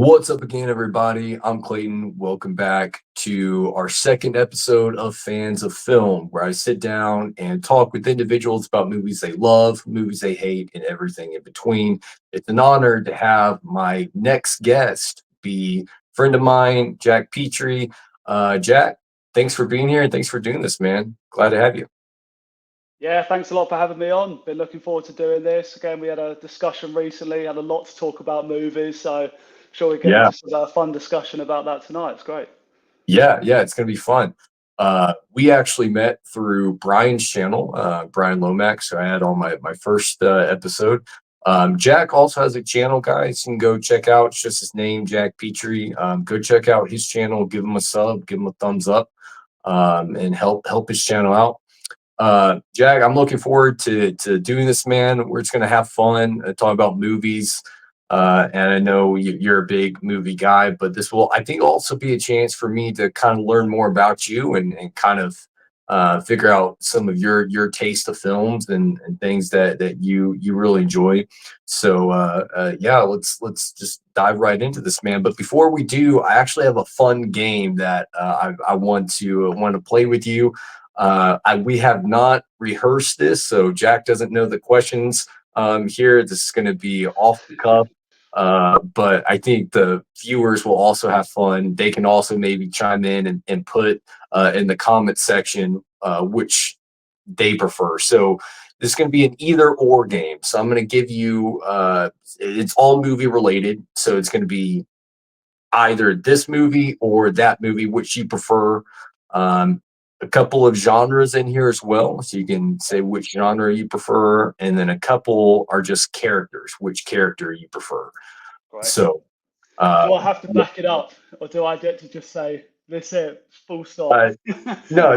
What's up again, everybody? I'm Clayton. Welcome back to our second episode of Fans of Film, where I sit down and talk with individuals about movies they love, movies they hate, and everything in between. It's an honor to have my next guest be a friend of mine, Jack Petrie. Jack, thanks for being here and thanks for doing this, man. Glad to have you. Yeah, thanks a lot for having me on. Been looking forward to doing this. Again, we had a discussion recently, had a lot to talk about movies, so I'm sure we get Yeah. into some fun discussion about that tonight. It's great. Yeah, it's gonna be fun. We actually met through Brian's channel, Brian Lomax, who I had on my first episode. Jack also has a channel, guys. You can go check out. It's just his name, Jack Petrie. Go check out his channel. Give him a sub. Give him a thumbs up, and help his channel out. Jack, I'm looking forward to doing this, man. We're just gonna have fun, talk about movies. And I know you're a big movie guy, but this will, I think, also be a chance for me to kind of learn more about you and kind of figure out some of your taste of films and things that you really enjoy. So yeah, let's just dive right into this, man. But before we do, I actually have a fun game that I want to play with you. We have not rehearsed this, so Jack doesn't know the questions here. This is going to be off the cuff. But I think the viewers will also have fun. They can also maybe chime in and put in the comment section which they prefer. So this is going to be an either or game. So I'm going to give you, it's all movie related. So it's going to be either this movie or that movie, which you prefer. A couple of genres in here as well. So you can say which genre you prefer. And then a couple are just characters, which character you prefer. Great. So, Do I have to yeah, back it up, or do I get to just say this it, full stop? no,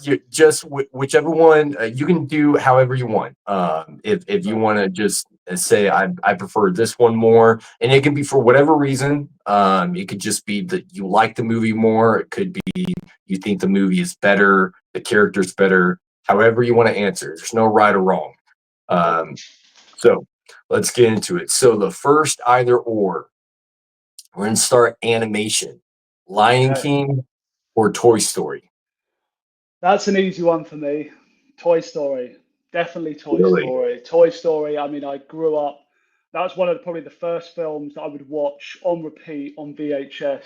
you just whichever one you can do however you want. If you Right. want to just say I prefer this one more, and it can be for whatever reason. It could just be that you like the movie more. It could be you think the movie is better, the character's better. However you want to answer. There's no right or wrong. Cool. So let's get into it. So the first either or, we're gonna start animation. Lion Okay. King or Toy Story? That's an easy one for me. Toy Story. Definitely Toy Really? Story. Toy Story, I mean, I grew up, that was one of probably the first films that I would watch on repeat on VHS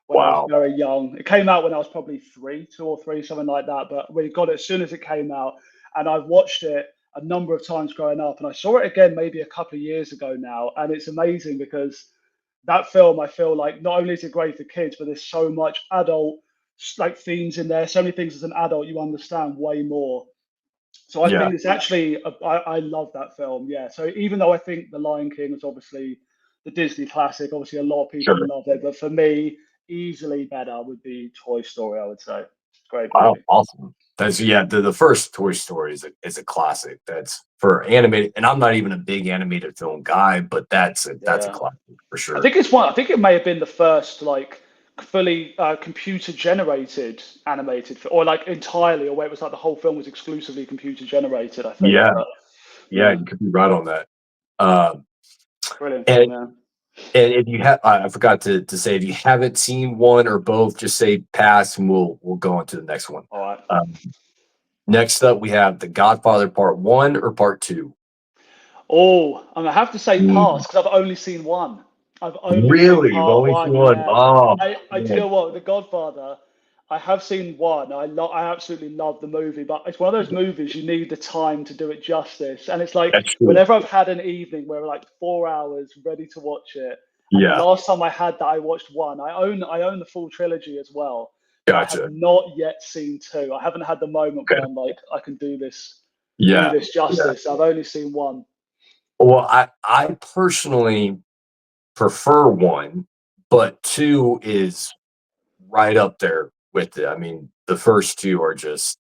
when I was Wow. very young. It came out when I was probably three, 2 or 3, something like that. But we got it as soon as it came out. And I've watched it a number of times growing up. And I saw it again maybe a couple of years ago now. And it's amazing because that film, I feel like not only is it great for kids, but there's so much adult like themes in there. So many things as an adult you understand way more. So I Yeah, think it's actually I love that film. Yeah. So even though I think The Lion King is obviously the Disney classic, obviously a lot of people sure. love it, but for me, easily better would be Toy Story. I would say, great Wow, movie. awesome. That's yeah, the first Toy Story is a classic. That's for animated, and I'm not even a big animated film guy, but that's a Yeah. classic for I sure. think it's one. I think it may have been the first like fully computer generated animated, or like entirely, or where it was like the whole film was exclusively computer generated. I think, Yeah, but yeah, yeah, you could be right on that. Um, brilliant and film. Yeah. and if you have, I forgot to say, if you haven't seen one or both, just say pass, and we'll go on to the next one. All right. Um, Next up, we have The Godfather Part One or Part Two. Oh, I'm gonna have to say Mm, pass because I've only seen one. I've only seen really? You've part only seen one. one? Yeah. Oh, I do you man, know what? The Godfather. I have seen one. I absolutely love the movie, but it's one of those movies you need the time to do it justice. And it's like that's true. whenever I've had an evening where like 4 hours ready to watch it, and the Yeah, last time I had that, I watched one. I own the full trilogy as well, but I have gotcha. not yet seen two. I haven't had the moment Okay. where I'm like, I can do Yeah, this yeah. justice. I've only seen one. Well, I personally prefer one, but two is right up there with it. I mean, the first two are just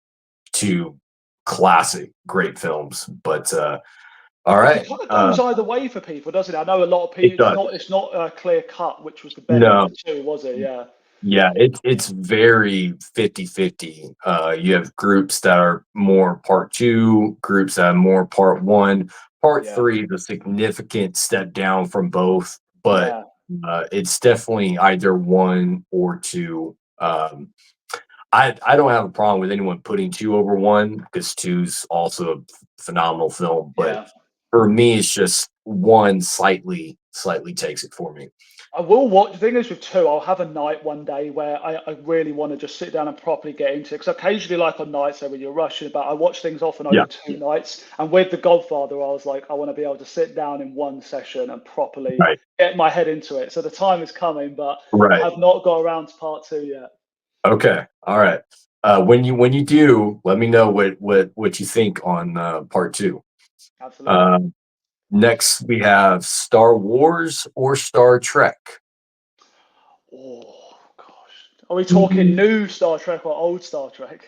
two classic, great films. But all It right, kind of goes either way for people, doesn't it? I know a lot of it people. It's does. not. It's not clear cut, which was the better of No, the two, was it? Yeah. yeah, it's very 50-50. You have groups that are more part two, groups that are more part one. Part Yeah, 3 is a significant step down from both, but, yeah, it's definitely either 1 or 2. I don't have a problem with anyone putting 2 over 1 because two's also a phenomenal film, but yeah. for me, it's just 1 slightly takes it for me. I will watch. The thing is with two, I'll have a night one day where I really want to just sit down and properly get into it. Because occasionally, like on nights when you're rushing about, I watch things often over Yeah, 2 nights. And with The Godfather, I was like, I want to be able to sit down in one session and properly right, get my head into it. So the time is coming, but I right. have not got around to part two yet. Okay, alright. When you do, let me know what you think on, part 2. Absolutely. Um, Next, we have Star Wars or Star Trek? Oh gosh, are we talking Mhm. new Star Trek or old Star Trek?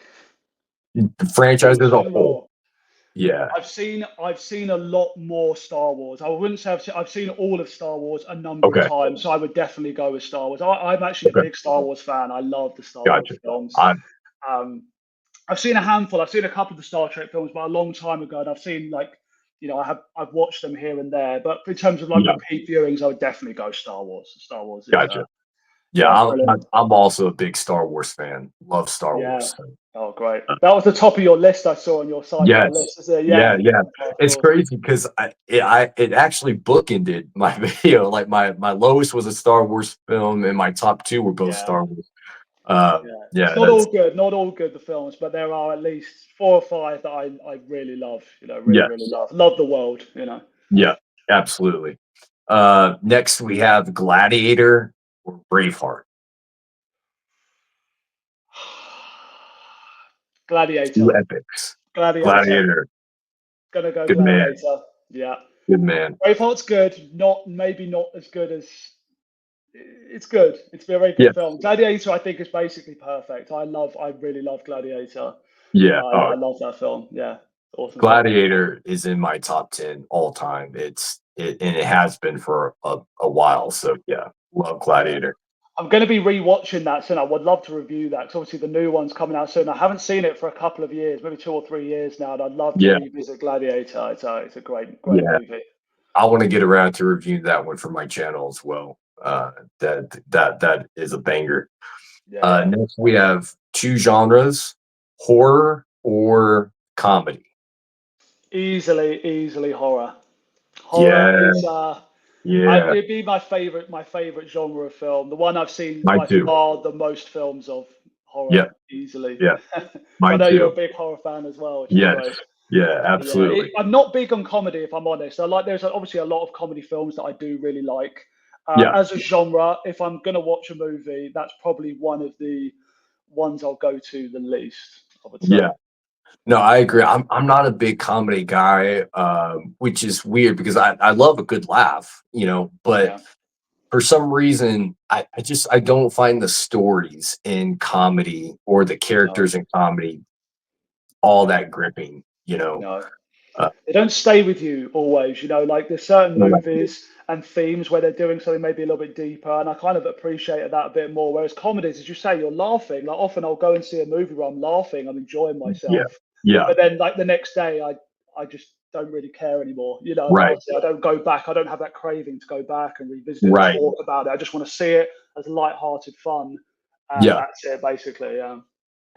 The franchise as a Fiction whole. or Yeah, I've seen a lot more Star Wars. I wouldn't say I've seen all of Star Wars a number of okay, times, so I would definitely go with Star Wars. I'm actually a okay, big Star Wars fan. I love the Star Wars gotcha. films. I Um, I've seen a handful. I've seen a couple of the Star Trek films, but a long time ago, and I've seen like I've watched them here and there. But in terms of like Yeah, repeat viewings, I would definitely go Star Wars. Star Wars is gotcha. Yeah, yeah, I'm brilliant. I'm I'm also a big Star Wars fan. Love Star Yeah. Wars, so, Oh, great. That was the top of your list I saw on your sci-fi yes. list, is it? Yeah. Yeah, yeah. Oh, of It's course. crazy 'cause it actually bookended my video, like, my lowest was a Star Wars film, and my top 2 were both Yeah. Star Wars. Yeah, it's Yeah, not all that's good, not all good, the films, but there are at least 4 or 5 that I really love, really, really yes. love. Love the world. Yeah, absolutely. Next, we have Gladiator or Braveheart. Two Gladiator. epics. Gladiator. Gladiator, Gonna go good man, Gladiator. Yeah. good man. Braveheart's good, maybe not as good as it's good. It's a very good Yes, film. Gladiator, I think, is basically perfect. I really love Gladiator. yeah. I love that film. Yeah. Awesome film. Gladiator is in my top 10 all time. And it has been for a while. So yeah, love Yeah. Gladiator. I'm going to be rewatching that soon. I would love to review that because obviously the new one's coming out soon. I haven't seen it for a couple of years, maybe 2 or 3 years now, and I'd love to Yeah, revisit Gladiator. It's a great, great yeah. movie. I want to get around to reviewing that one for my channel as well. That is a banger. Yeah, yeah. Next we have two genres: horror or comedy. Easily, easily horror. Horror Yeah, is yeah. it'd be my favorite genre of film. The one I've seen Mine by too. far the most films of horror, Yeah, easily. yeah. I Mine know you're a too. big horror fan as well, which is Yes. great. Yeah, Yeah, absolutely. I'm not big on comedy, if I'm honest. There's obviously a lot of comedy films that I do really like. Yeah, As a genre, if I'm gonna watch a movie, that's probably one of the ones I'll go to the least, I would say. yeah. No, I agree. I'm not a big comedy guy, which is weird because I love a good laugh, but Yeah, for some reason I don't find the stories in comedy or the no, characters in comedy all no, that gripping. no. Uh, They don't stay with you always. Like there's certain right. movies and themes where they're doing something maybe a little bit deeper, and I kind of appreciated that a bit more. Whereas comedies, as you say, you're laughing. Like often I'll go and see a movie where I'm laughing, I'm enjoying Yeah. myself, Yeah. but then like the next day, I just don't really care anymore, Right. about it. I don't go back. I don't have that craving to go back and revisit it and Right. talk about it. I just want to see it as light-hearted fun, and Yeah. that's it basically. Yeah,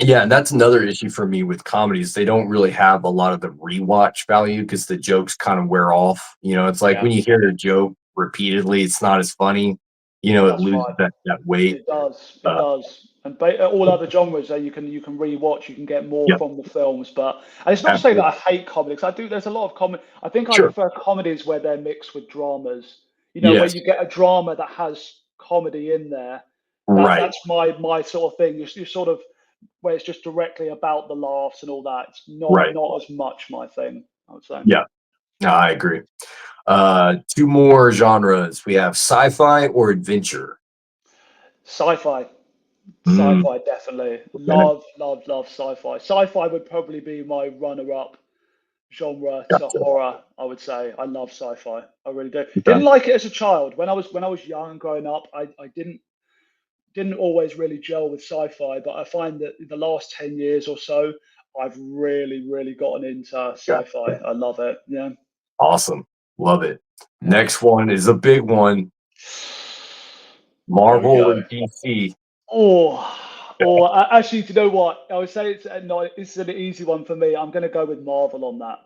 Yeah, and that's another issue for me with comedies. They don't really have a lot of the rewatch value because the jokes kind of wear off. It's like yeah, when you hear a joke repeatedly, it's not as funny. It that's loses right. that weight. It does. It Uh, does. And all other genres that you can rewatch, you can get more yeah, from the films. And it's not to say that absolutely. I hate comedies. I do. There's a lot of comedy. I think I Sure. prefer comedies where they're mixed with dramas. Where Yes. you get a drama that has comedy in there. Right. That's my sort of thing. You're sort of where it's just directly about the laughs and all that. It's not Right. not as much my thing, I would say. Yeah. No, I agree. Two more genres. We have sci-fi or adventure. Sci-fi. Mm, Sci-fi, definitely. okay. Love, love, love sci-fi. Sci-fi would probably be my runner-up genre to Gotcha. horror, I would say. I love sci-fi. I really do. Okay. Didn't like it as a child. When I was young and growing up, I didn't always really gel with sci-fi, but I find that in the last 10 years or so, I've really, really gotten into Yeah. sci-fi. I love it. Yeah. Awesome. Love it. Yeah. Next one is a big one. Here we Marvel go. or DC? Actually, do you know what? I would say it's no, it's an easy one for me. I'm going to go with Marvel on that.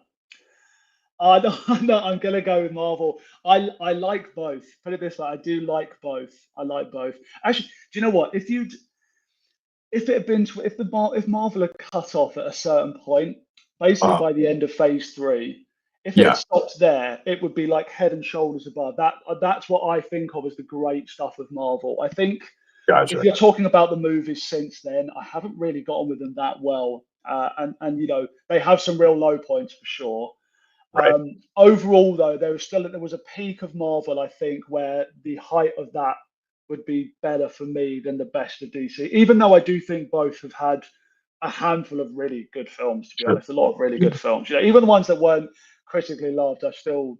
No, no, I'm going to go with Marvel. I like both. Put it this way, I do like both. I like both. Actually, do you know what? If it had been if Marvel had cut off at a certain point, basically Uh, by the end of Phase 3, if it had yeah, stopped there, it would be like head and shoulders above. That's what I think of as the great stuff of Marvel. I think if gotcha. you're talking about the movies since then, I haven't really got on with them that well. And they have some real low points for sure. Right. Overall, though, there was a peak of Marvel, I think, where the height of that would be better for me than the best of DC. Even though I do think both have had a handful of really good films, to be Sure. honest, a lot of really good films. Even the ones that weren't critically loved, I still,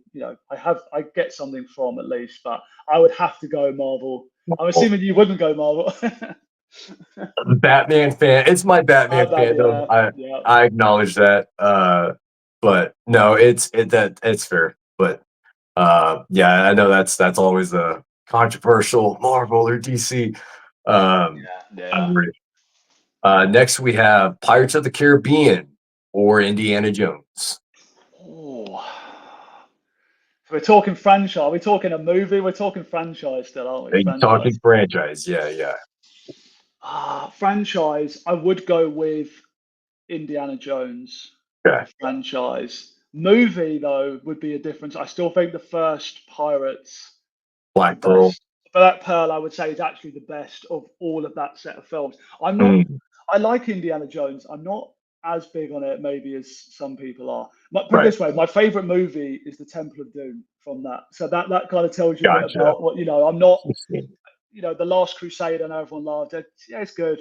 I get something from at least. But I would have to go Marvel. I'm Well, assuming you wouldn't go Marvel. Batman fan. It's my Batman fandom. Yeah, I yeah, I acknowledge that. But no, it's fair. But yeah, I know that's always a controversial Marvel or DC. yeah, I yeah. agree. Next we have Pirates of the Caribbean or Indiana Jones. Oh. So we're talking franchise. We're talking a movie. We're talking franchise still, aren't we? Are you Franchise. talking franchise? Yeah, yeah. Franchise. I would go with Indiana Jones for Okay. franchise. Movie though would be a difference. I still think the first Pirates is the Black Pearl. best. Black Pearl, I would say, is actually the best of all of that set of films. I'm not. Mm, I like Indiana Jones. I'm not as big on it maybe as some people are. Put it right. this way, my favorite movie is the Temple of Doom from that. So that kind of tells you a bit Gotcha. about what I'm not. The Last Crusade. I know everyone loved it. Yeah, it's good,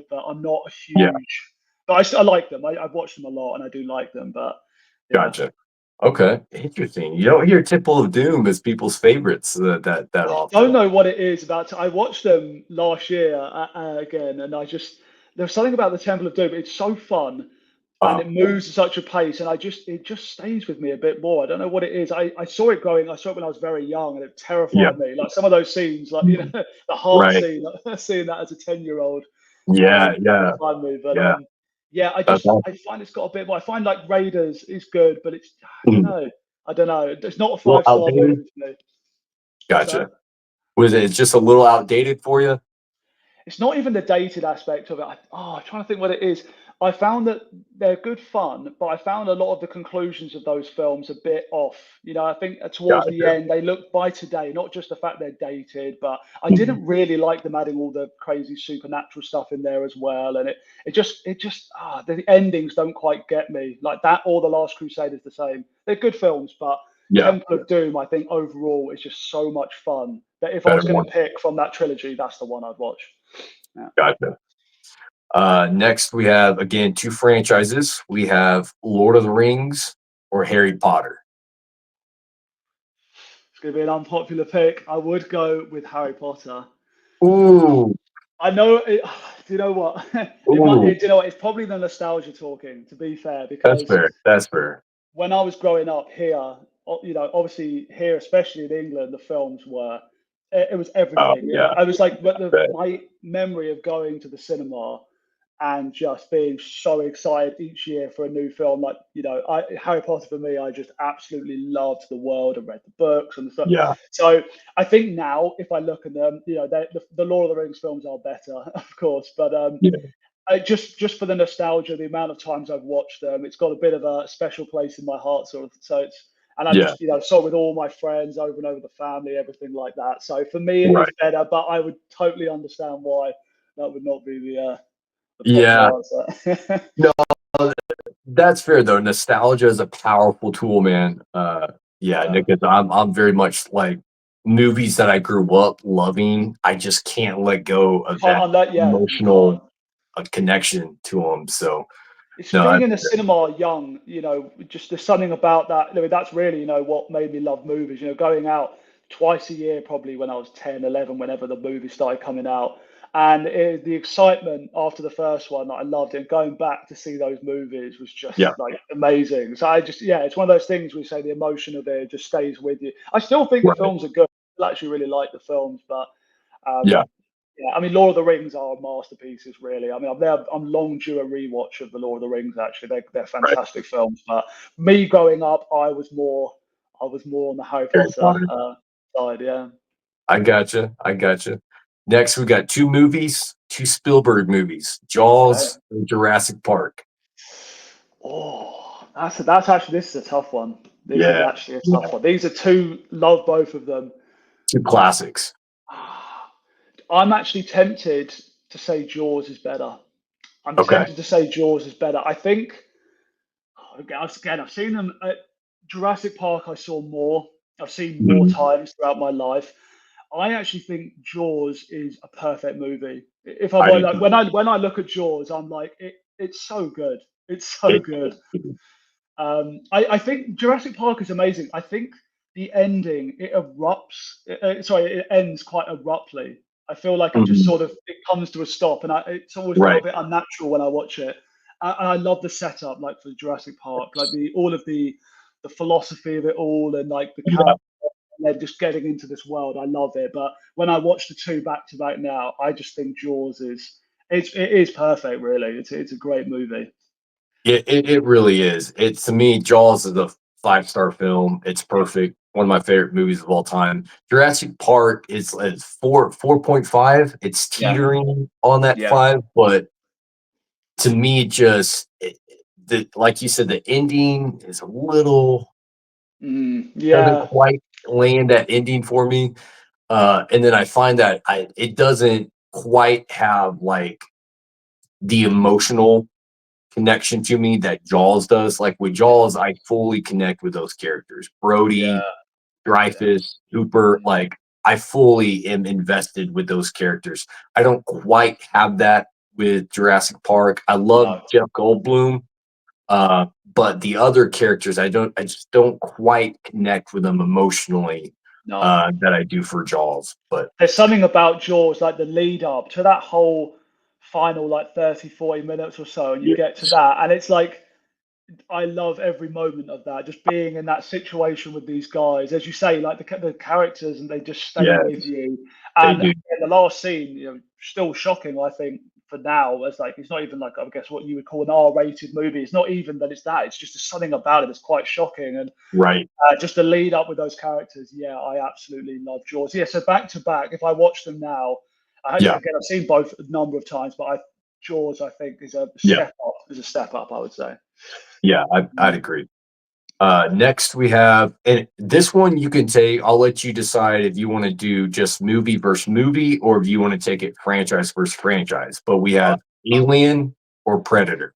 but I'm not a Yeah, huge. But I like them. I've watched them a lot, and I do like them. But yeah, gotcha. Okay, interesting. You don't hear Temple of Doom as people's favorites that I often. don't know what it is about. I watched them last year again, and there's something about the Temple of Doom. It's so fun, and Uh, it moves at such a pace, and it just stays with me a bit more. I don't know what it is. I saw it growing. I saw it when I was very young, and it yeah, terrified me. Like some of those scenes, like the heart right. scene, like, seeing that as a 10-year-old, Yeah, yeah, terrified me. But yeah. yeah, That's awesome. I find it's got a bit more. I find like Raiders is good, but it's I don't Mm, know. I don't know. It's not a a little five-star outdated. movie for me. What's Gotcha. that? Was it? It's just a little outdated for you. It's not even the dated aspect of it. I'm trying to think what it is. I found that they're good fun, but I found a lot of the conclusions of those films a bit off. I think towards the Gotcha. end, they look by today, not just the fact they're dated, but I Mm, didn't really like them adding all the crazy supernatural stuff in there as well. And the endings don't quite get me. Like that or The Last Crusade is the same. They're good films, but yeah, Temple of Doom, I think overall is just so much fun that if I better was going one. to pick from that trilogy, that's the one I'd watch. Yeah. Gotcha. Next, we have again two franchises. We have Lord of the Rings or Harry Potter. It's going to be an unpopular pick. I would go with Harry Potter. Ooh, I know it. Do you know what? ooh, Do you know what? It's probably the nostalgia talking, to be fair, that's because fair. That's fair. when I was growing up here, obviously here, especially in England, the films were, it was Oh everything. yeah, I was like, but bet. my memory of going to the cinema and just being so excited each year for a new film, like, Harry Potter for me, I just absolutely loved the world and read the books and the stuff. Yeah, So I think now, if I look at them, the Lord of the Rings films are better, of course, but yeah, just for the nostalgia, the amount of times I've watched them, it's got a bit of a special place in my heart, sort of. So and I yeah. just, saw it with all my friends over and over the family, everything like that. So for me, it is Right. better, but I would totally understand why that would not be the Yeah. popular answer. No, that's fair though. Nostalgia is a powerful tool, man. Yeah, Yeah, because I'm very much like movies that I grew up loving. I just can't let go you of can't that unlike, yeah, you can't. emotional connection to them. So It's no, being in the cinema young, just there's something about that. I mean, that's really, what made me love movies, going out twice a year, probably when I was 10, 11, whenever the movie started coming out. And the excitement after the first one, I loved it. And going back to see those movies was just Yeah. like amazing. So yeah, it's one of those things we say the emotion of it just stays with you. I still think the Right. films are good. I actually really like the films, but Yeah. yeah, I mean, Lord of the Rings are masterpieces, really. I mean, I'm long due a rewatch of the Lord of the Rings. Actually, they're Right. fantastic films. But me growing up, I was more on the Harry Harry Potter Potter. side. Yeah. I gotcha. I gotcha. Next, we got two movies, two Spielberg movies, Jaws and Jurassic Park. Oh, that's actually this is a tough one. This is Yeah. actually a tough one. These are two, love both of them. Two classics. I'm actually tempted to say Jaws is better. I'm Okay. tempted to say Jaws is better. I think again, I've seen them at Jurassic Park. I saw more. I've seen more Mhm. times throughout my life. I actually think Jaws is a perfect movie. If I'm I do like too. when I look at Jaws, I'm like it's so good. It's so It, good. I think Jurassic Park is amazing. I think the ending it erupts. Sorry, it ends quite abruptly. I feel like it just Mhm. sort of it comes to a stop, and it's always felt Right. a bit unnatural when I watch it. And I love the setup, like for Jurassic Park, like the all of the philosophy of it all, and like the Yeah. character, and they're just getting into this world. I love it. But when I watch the two back to back now, I just think Jaws is it is perfect. Really, it's a great movie. It really is. It's to me, Jaws is a 5-star film. It's perfect. One of my favorite movies of all time. Jurassic Park is it's 4.5. It's Yeah, teetering on that yeah. 5, but to me, just the like you said, the ending is a little doesn't Yeah, quite land that ending for me. And then I find that it doesn't quite have like the emotional connection to me that Jaws does. Like with Jaws, I fully connect with those characters. yeah, Brody, yeah. Dreyfus, Hooper, Mm. like I fully am invested with those characters. I don't quite have that with Jurassic Park. I love No, Jeff Goldblum, but the other characters, I just don't quite connect with them emotionally no. that I do for Jaws. But There's something about Jaws, like the lead up to that whole final, like 30, 40 minutes or so, and you get to yes, that, and it's like I love every moment of that. Just being in that situation with these guys, as you say, like the characters, and they just stay with yes, you. they And do. in the last scene, still shocking. I think for now, as like it's not even like I guess what you would call an R-rated movie. It's not even that it's that. It's just something about it that's quite shocking. And Right. just the lead up with those characters, yeah, I absolutely love Jaws. Yeah, so back to back, if I watch them now, Yeah. again, I've seen both a number of times, but Jaws, I think, is a Yeah. step up. Is a step up, I would say. Yeah. I'd agree. Next we have, and this one you can take. I'll let you decide if you want to do just movie versus movie or if you want to take it franchise versus franchise. But we have Alien or Predator.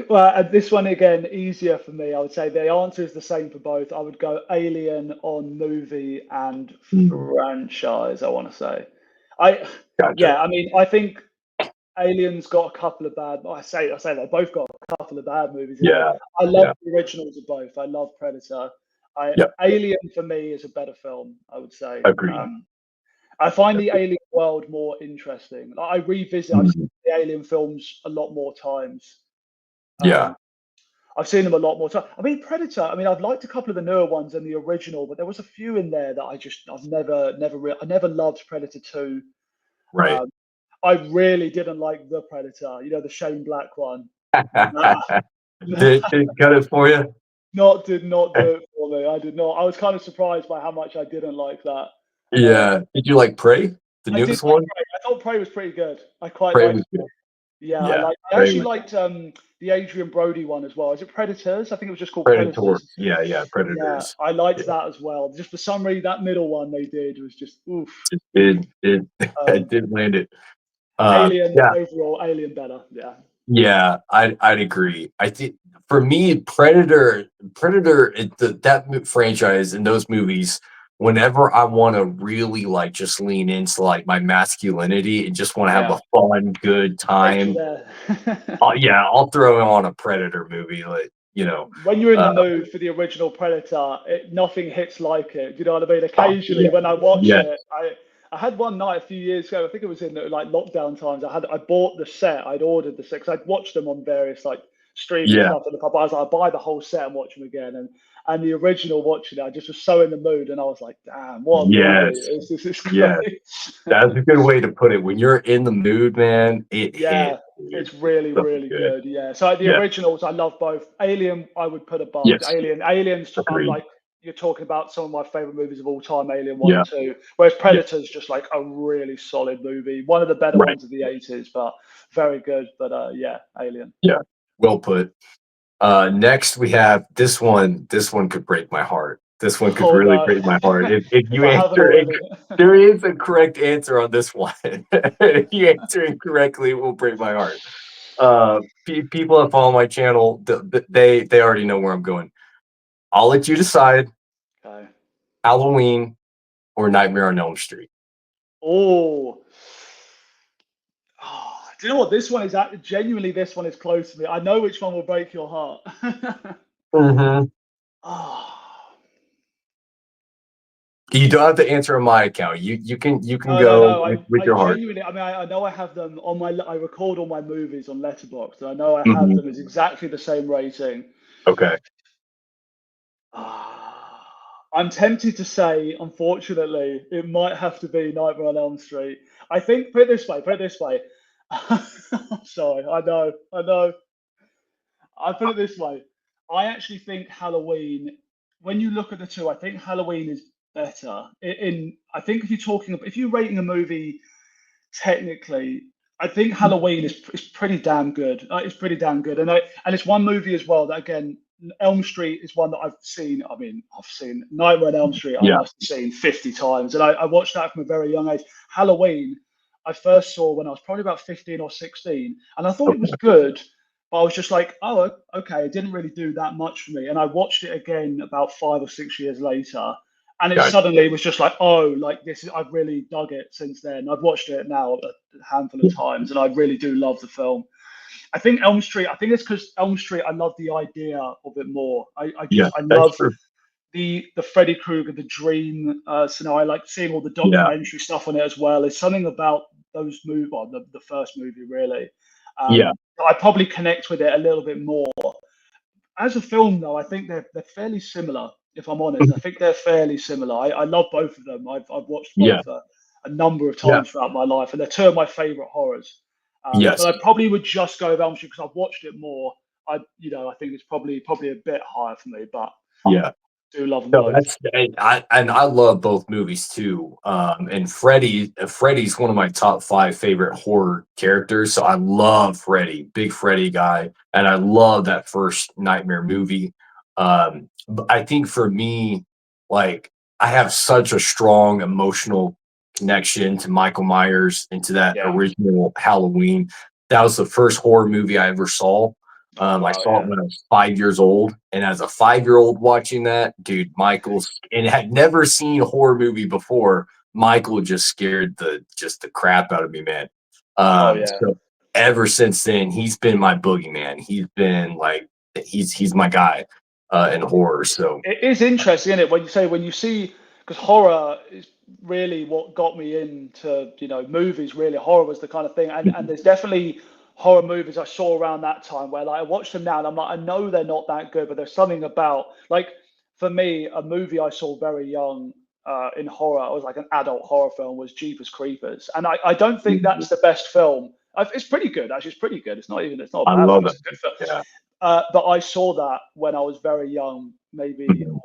Well, this one again, easier for me. I would say the answer is the same for both. I would go Alien on movie and Mm, franchise. I want to say, I gotcha. yeah. I mean, I think Alien's got a couple of bad. I say they both got a couple of bad movies in there. Yeah. I love Yeah. the originals of both. I love Predator. Yeah. Alien for me is a better film. I would say. Agreed. I find the Alien world more interesting. Like, I revisit. I've seen Mhm. the Alien films a lot more times. Yeah. Um, I've seen them a lot more times. I mean, Predator. I mean, I've liked a couple of the newer ones and the original, but there was a few in there that I never loved Predator Two. Right. Um, I really didn't like the Predator. The Shane Black one. Nah, Did cut it for you? did not do it for me. I did not. I was kind of surprised by how much I didn't like that. Uh, Yeah. Did you like Prey? The I did newest like one? Prey. I thought Prey was pretty good. I quite Prey liked. was good. Yeah, Yeah. I Prey actually was liked the Adrian Brody one as well. Is it Predators? I think it was just called Predators. Predators. Yeah. Yeah. Yeah, Predators. I liked Yeah. that as well. Just for some reason, that middle one they did was just oof. It it Um, did land it. Alien Yeah. overall, Alien better. Yeah, Yeah, I'd agree. I think for me, Predator, franchise and those movies. Whenever I want to really like just lean into like my masculinity and just want to have yeah, a fun, good takes you time, there. yeah, I'll throw on a Predator movie. Like When you're in uh, the mood for the original Predator, nothing hits like it. Do you know what I mean? oh, Occasionally, yeah, when I watch yeah, it, I had one night a few years ago. I think it was in like lockdown times. I bought the set. I'd ordered the set because I'd watched them on various like streaming Yeah. stuff in the pub. I was like, I'll buy the whole set and watch them again. And the original watching it, I just was so in the mood, and I was like, damn, what a movie! Yes. It's Yeah. great. That's a good way to put it. When you're in the mood, man, it Yeah, hits, dude. it's It's really, so really good. good. Yeah. So the Yeah. originals, I love both. Alien, I would put above. Yes. Aliens, I'm Agreed. like, you're talking about some of my favorite movies of all time, Alien 1 Yeah. and 2. Whereas Yeah. Predator's just like a really solid movie. One of the better Right. ones of the 80s, but very good. But yeah, Alien. Yeah. Well put. Next we have this one. This one could break my heart. This one could Oh really no. break my heart. If If you I haven't answer it, already. there is a correct answer on this one. If you answer incorrectly, it will break my heart. People that follow my channel, they already know where I'm going. I'll let you decide: Okay. Halloween or Nightmare on Elm Street. Oh. Oh, do you know what? This one is genuinely, this one is close to me. I know which one will break your heart. Mm-hmm. Oh. You don't have to answer on my account. You can No, no, go no. with I your heart. genuinely, I mean, I know I have them on my, I record all my movies on Letterboxd, and I know I have Mhm. them as exactly the same rating. Okay. Ah, I'm tempted to say, unfortunately, it might have to be Nightmare on Elm Street. I think, put it this way. Sorry, I know. I put it this way. I actually think Halloween, when you look at the two, I think Halloween is better. I think if you're rating a movie technically, I think Halloween is pretty damn good. It's pretty damn good, and it's one movie as well that again, Elm Street is one that I've seen. I mean, I've seen Nightmare on Elm Street. I Yeah. must have seen 50 times, and I watched that from a very young age. Halloween, I first saw when I was probably about 15 or 16, and I thought it was Okay. good. But I was just like, oh, okay, it didn't really do that much for me. And I watched it again about 5 or 6 years later, and it Gotcha. suddenly was just like, oh, like this is, I've really dug it since then. I've watched it now a handful of times, and I really do love the film. I think Elm Street, I think it's because Elm Street, I love the idea of it more. Yeah. I That's love true. the Freddy Krueger, the dream scenario. I like seeing all the Yeah. documentary stuff on it as well. There's something about those movies, well, the first movie really. Yeah. I probably connect with it a little bit more. As a film, though, I think they're fairly similar. If I'm honest, I think they're fairly similar. I love both of them. I've watched Yeah. both a number of Yeah. times throughout my life, and they're two of my favorite horrors. Yes. But I probably would just go with Elm Street because I've watched it more. I think it's probably a bit higher for me, but Yeah. I do love them No, both. that's and I love both movies too. And Freddy's one of my top five favorite horror characters. So I love Freddy, big Freddy guy, and I love that first Nightmare movie. But I think for me, like I have such a strong emotional connection to Michael Myers and to that Yeah. original Halloween. That was the first horror movie I ever saw. Oh I wow, saw it yeah. when I was 5 years old, and as a 5 year old watching that, dude, and had never seen a horror movie before. Michael just scared the crap out of me, man. Oh yeah. So ever since then, he's been my boogeyman. He's been like he's my guy in horror. So It is interesting, isn't it, when you see, because horror is really what got me into movies. Really, horror was the kind of thing, and there's definitely horror movies I saw around that time where like I watch them now and I'm like, I know they're not that good, but there's something about like for me a movie I saw very young in horror. It was like an adult horror film was Jeepers Creepers, and I don't think that's the best film. It's pretty good actually. It's pretty good. It's not a I bad love film. it. It's a good film. Yeah. But I saw that when I was very young, maybe Mhm.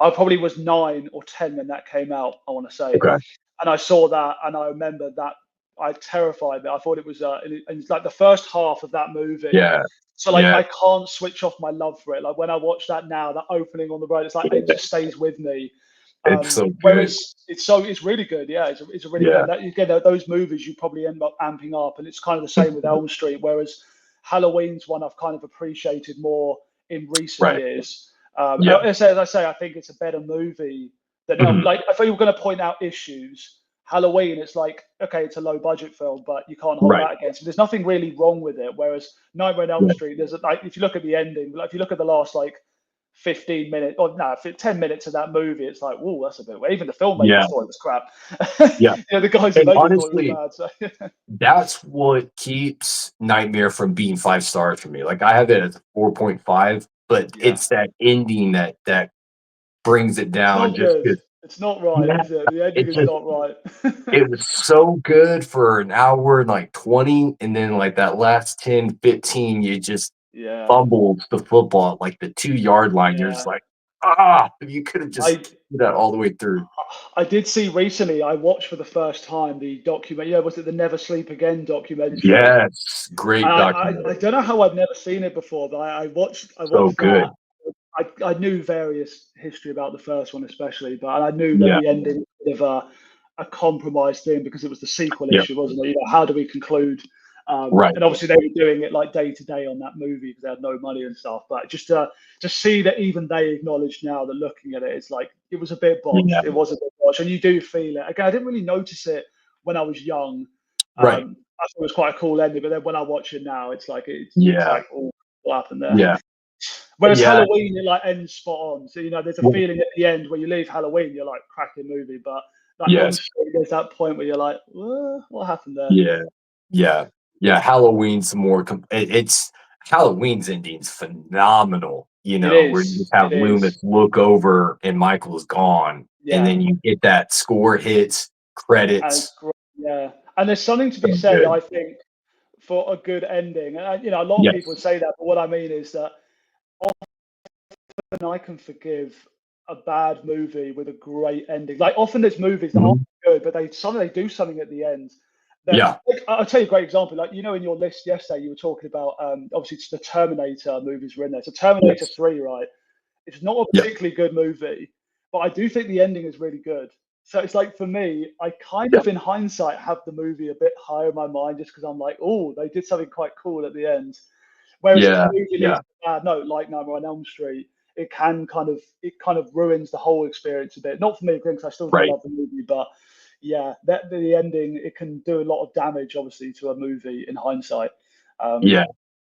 I probably was 9 or 10 when that came out, I want to say. Okay. And I saw that and I remember that I terrified me. I thought it was, and it's like the first half of that movie. Yeah. So like Yeah. I can't switch off my love for it. Like when I watch that now, that opening on the road, it's like it Yeah. just stays with me. It's so good. Whereas it's really good. Yeah, it's a really good. Yeah. And that, again, those movies you probably end up amping up, and it's kind of the same with Elm Street. Whereas Halloween's one I've kind of appreciated more in recent Right. years. Yeah. As I say, I think it's a better movie than Mhm. like if you were going to point out issues. Halloween, it's like okay, it's a low budget film, but you can't hold Right. that against it. There's nothing really wrong with it. Whereas Nightmare on Elm Yeah. Street, there's like if you look at the ending, like if you look at the last like 15 minutes or no, 10 minutes of that movie, it's like, whoa, that's a bit. Even the Yeah, filmmakers thought it was crap. yeah. The guys who And made it thought it was honestly, bad. So that's what keeps Nightmare from being 5 stars for me. Like, I have it as 4.5, but yeah, it's that ending that brings it it's down not just good. 'cause It's not right, yeah, is it? The ending it is just not right. it was so good for an hour and, like, 20, and then, like, that last 10, 15, you just Yeah, fumbled the football at, like, the 2-yard line. You're just yeah. like, "Ah, you could have just I threw that all the way through." I did see recently. I watched for the first time the document. Yeah, was it the Never Sleep Again documentary? Yes, great I documentary. don't know how I'd never seen it before, but I So watched that. good. I knew various history about the first one, especially, but I knew that Yeah, the ending was a bit of a compromise thing because it was the sequel yeah, issue, wasn't it? How do we conclude? right. And obviously, they were doing it like day to day on that movie because they had no money and stuff. But just to see that even they acknowledge now that looking at it, it's like it was a bit Yeah, botched. It was a bit botched, and you do feel it. Again, I didn't really notice it when I was young. right. I thought it was quite a cool ending, but then when I watch it now, it's Yeah, like, oh, what happened there? yeah, Whereas yeah, Halloween, it like ends spot on. So there's a right. feeling at the end where you leave Halloween, you're like cracking movie, but like Elm Yes. Street, there's that point where you're like, what happened there? Yeah, yeah, yeah, Halloween's more it's Halloween's ending's phenomenal, It where you is. just have It Loomis is. look over and Michael's gone, and Yeah. then you get that score hits, And it's credits. great. Yeah. And there's something to be So said, good. I think, for a good ending. And a lot of people Yes. would say that, but what I mean is that often I can forgive a bad movie with a great ending. Like often there's movies that aren't Mhm. good, but they do something at the end that Yeah. like, I'll tell you a great example. Like in your list yesterday, you were talking about obviously it's the Terminator movies were in there. So Terminator Yes. 3, right? It's not a Yeah. particularly good movie, but I do think the ending is really good. So it's like for me, I kind Yeah. of in hindsight have the movie a bit higher in my mind just because I'm like, oh, they did something quite cool at the end. Whereas if the Yeah. movie leaves Yeah. a bad note, like Nightmare on Elm Street, it kind of ruins the whole experience a bit. Not for me, because I still do Right. love the movie, but yeah, that the ending it can do a lot of damage, obviously, to a movie in hindsight. Um, Yeah.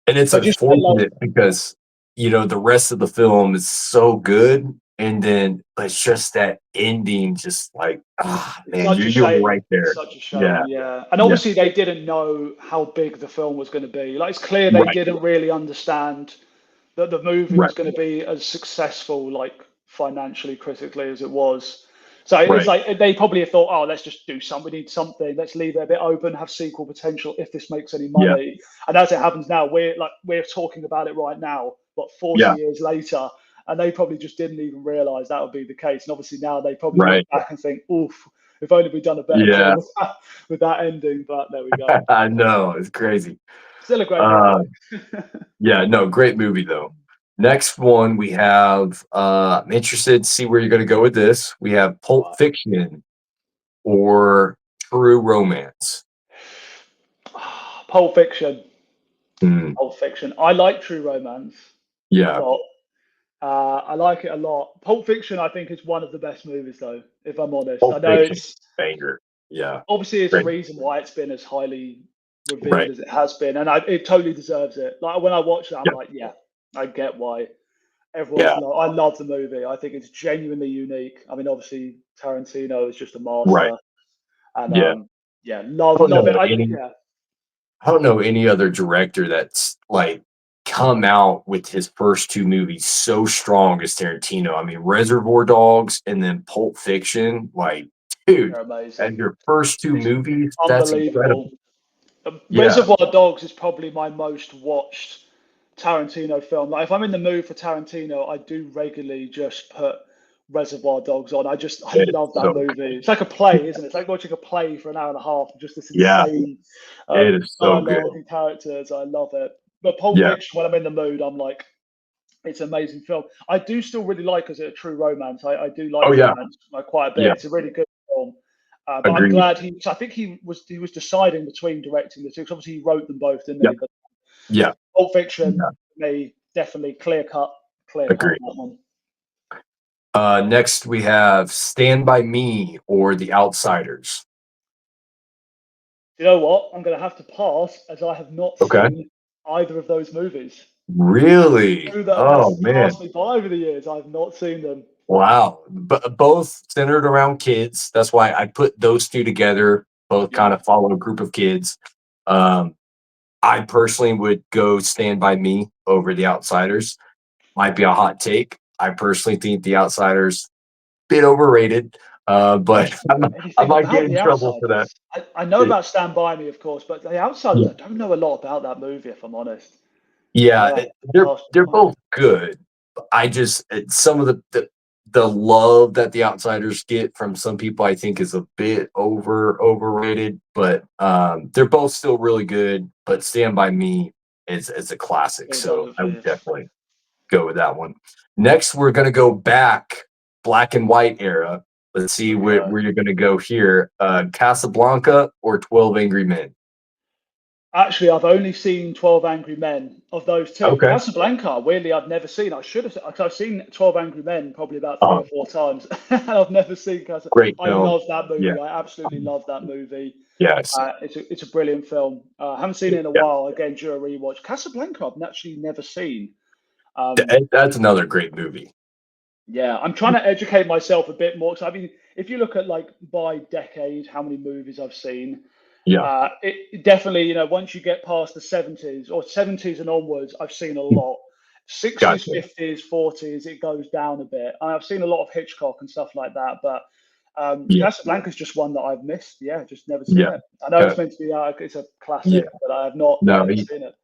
And it's but just I love, unfortunate because, the rest of the film is so good, and then it's just that ending just like, ah, it's man, such a you're shame. right It's there. such a shame, Yeah. yeah. And Yeah. obviously, they didn't know how big the film was going to be. Like, it's clear they Right. didn't really understand that the movie Right. was going to be as successful, like financially, critically, as it was. So it's Right. like they probably thought, oh, let's just do something. We need something. Let's leave it a bit open, have sequel potential if this makes any Yeah. money. And as it happens now, we're talking about it right now, what 40 Yeah. years later, and they probably just didn't even realize that would be the case. And obviously now they probably look Right. back and think, oof, if only we'd done a better job Yeah. with that ending. But there we go. I know. It's crazy. Still a great movie. Uh, yeah. No, great movie though. Next one we have, I'm interested to see where you're gonna go with this. We have Pulp Fiction or True Romance. Pulp Fiction. Mm, Pulp Fiction. I like True Romance a yeah. lot. I like it a lot. Pulp Fiction, I think, is one of the best movies, though. If I'm honest, I Pulp know Fiction. it's Banger. Yeah. obviously it's a Great. reason why it's been as highly revered Right. as it has been, and it totally deserves it. Like when I watch that, I'm Yeah. like, yeah, I get why Yeah. I love the movie. I think it's genuinely unique. I mean, obviously Tarantino is just a Right. master, and Yeah. yeah, I don't love it. know any Yeah, I don't know any other director that's like come out with his first two movies so strong as Tarantino. I mean, Reservoir Dogs and then Pulp Fiction. Like, dude, they're as amazing. your first two It's movies, that's unbelievable. incredible. Yeah, Reservoir Dogs is probably my most watched Tarantino film. Like if I'm in the mood for Tarantino, I do regularly just put Reservoir Dogs on. I it is love that so movie. It's like a play, isn't it? It's like watching a play for an hour and a half. Just this yeah, insane it is so dialogue good. and characters. I love it. But Pulp Yeah. Fiction, when I'm in the mood, I'm like, it's an amazing film. I do still really like as a true romance. I do Oh like yeah. romance like quite a bit. Yeah. It's a really good film. But I'm Agreed. glad I think he was deciding between directing the two. 'Cause obviously he wrote them both, didn't Yeah. he? But Yeah. Pulp Fiction, Yeah. for me, definitely clear cut on Agreed. that one. Next we have Stand by Me or The Outsiders. You know what? I'm going to have to pass as I have not Okay. seen either of those movies. Really? Two that have Oh passed man. me by over the years. I've not seen them. Wow. But both centered around kids. That's why I put those two together. Both kind Yeah, of follow a group of kids. Um, I personally would go Stand By Me over The Outsiders. Might be a hot take. I personally think The Outsiders bit overrated, I but don't know I anything might get about in The trouble for that. Outsiders. I know It- about Stand By Me, of course, but The Outsiders, yeah, I don't know a lot about that movie, if I'm honest. yeah, Yeah, they're passed me they're by. both good. I just some of the love that The Outsiders get from some people, I think, is a bit overrated. But they're both still really good. But Stand By Me is a classic, Goes so over I for would you. definitely go with that one. Next, we're gonna go back black and white era. Let's see Here we where, go. where you're gonna go here. Casablanca or 12 Angry Men? Actually, I've only seen 12 Angry Men of those two. Okay. Casablanca, weirdly, I've never seen. I should have. I've seen 12 Angry Men probably about three Uh, or four times, and I've never seen Casablanca. Great I film. love that Yeah. movie. I absolutely love that movie. Yes. It's a brilliant film. I haven't seen it in a Yeah. while. Again, due a rewatch. Casablanca, I've actually never seen. Um, That's another great movie. yeah, I'm trying to educate myself a bit more. So I mean, if you look at like by decade, how many movies I've seen, Yeah. it definitely, once you get past the 70s or 70s and onwards, I've seen a lot. 60s, Gotcha. 50s, 40s, it goes down a bit. And I've seen a lot of Hitchcock and stuff like that, but Yeah. Casablanca's just one that I've missed. Yeah, just never seen Yeah. it. I know Uh, it's meant to be, it's a yeah. classic, but I have not No, ever seen it.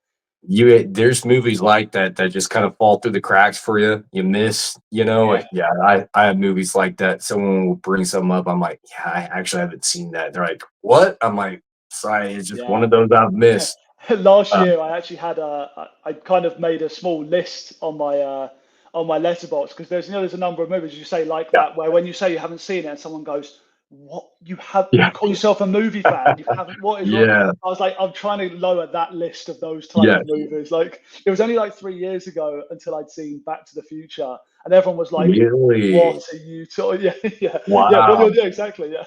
there's movies like that just kind of fall through the cracks for you. You miss, Yeah, yeah, I have movies like that. Someone will bring something up. I'm like, yeah, I actually haven't seen that. They're like, what? I'm like, sorry, it's just one yeah. of those I've missed. Last Um, year, I actually had I kind of made a small list on my letterbox because there's a number of movies you say like yeah, that where when you say you haven't seen it and someone goes, "What yeah, you call yourself a movie fan? You haven't? What is wrong?" yeah, I was like, I'm trying to lower that list of those type yes, of movies. Like it was only like 3 years ago until I'd seen Back to the Future, and everyone was like, "What really, are you talking?" Yeah, yeah, yeah. Well, wow. yeah, exactly. Yeah,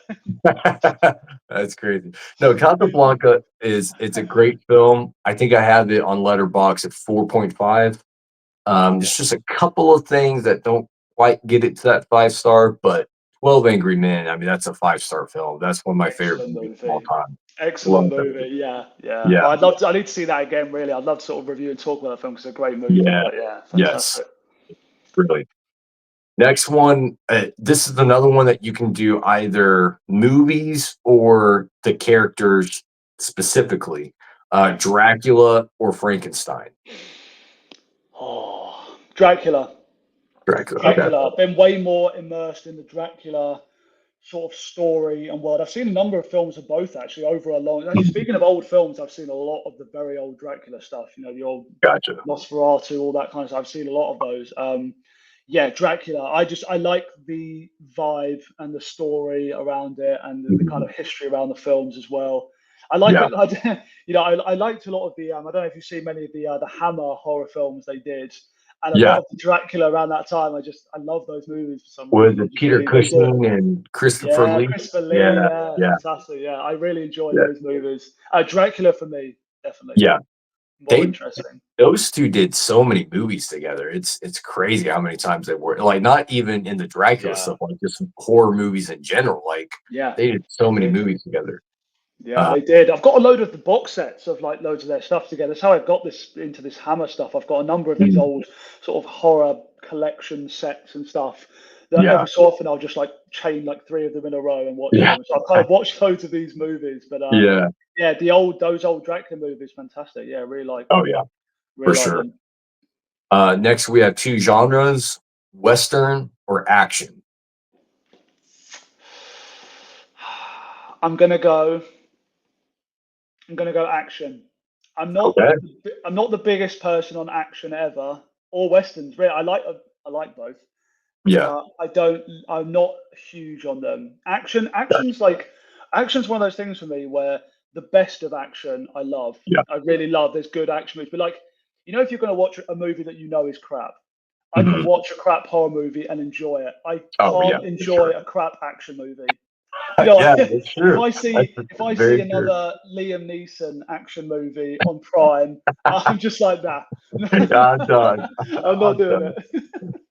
That's crazy. No, Casablanca it's a great film. I think I have it on Letterbox at 4.5. yeah. There's just a couple of things that don't quite get it to that 5 star, but 12 Angry Men, I mean, that's a 5 star film. That's one of my favorite Excellent movies of all movie. time. Excellent Love that movie. movie. Yeah, yeah. Yeah, I'd love to. I need to see that again. Really, I'd love to sort of review and talk about that film because it's a great movie. yeah, But yeah, yes, fantastic. really. Next one, this is another one that you can do either movies or the characters specifically. Dracula or Frankenstein. Oh, Dracula. Dracula. Okay. Dracula. I've been way more immersed in the Dracula sort of story and world. I've seen a number of films of both actually over a long. Actually, Mhm. speaking of old films, I've seen a lot of the very old Dracula stuff. The old Gotcha. Nosferatu, all that kind of stuff. I've seen a lot of those. Yeah, Dracula. I like the vibe and the story around it, and the kind Mhm. of history around the films as well. I like Yeah. it. I liked a lot of the. I don't know if you've seen many of the Hammer horror films they did, and a lot Yeah. of the Dracula around that time. I love those movies for some Was reason. it They just Peter really they do it. Cushing and Christopher Yeah, Lee? Christopher Lee. Yeah. Yeah, Yeah. fantastic. Yeah, I really enjoy Yeah. those movies. Dracula for me, definitely Yeah. more They interesting. those 2 did so many movies together. It's crazy how many times they were like, not even in the Dracula Yeah, stuff, like just horror movies in general, like, yeah, they did so they many did. movies together. Yeah, Uh, they did. I've got a load of the box sets of like loads of their stuff together. That's how I got this into this Hammer stuff. I've got a number of these mm, old sort of horror collection sets and stuff that yeah. every so often I'll just like chain like three of them in a row and watch Yeah. them. So I've kind of watched loads of these movies, but Yeah. yeah, those old Dracula movies, fantastic. Yeah, really like Oh, them. yeah, for Really like sure. them. Next, we have 2 genres, Western or action. I'm gonna go. I'm gonna go action. I'm not. Okay. I'm not the biggest person on action ever or westerns. Really, I like both. Yeah. But I don't. I'm not huge on them. Action's one of those things for me where the best of action I love. Yeah. I really love. There's good action movies, but like if you're going to watch a movie that you know is crap, I can Mhm. watch a crap horror movie and enjoy it. I Oh, yeah, can't for enjoy sure. a crap action movie. You know, Yeah, that's if true. I That's see if I see very true. another Liam Neeson action movie on Prime, I'm just like that. I'm done. I'm not I'm doing done.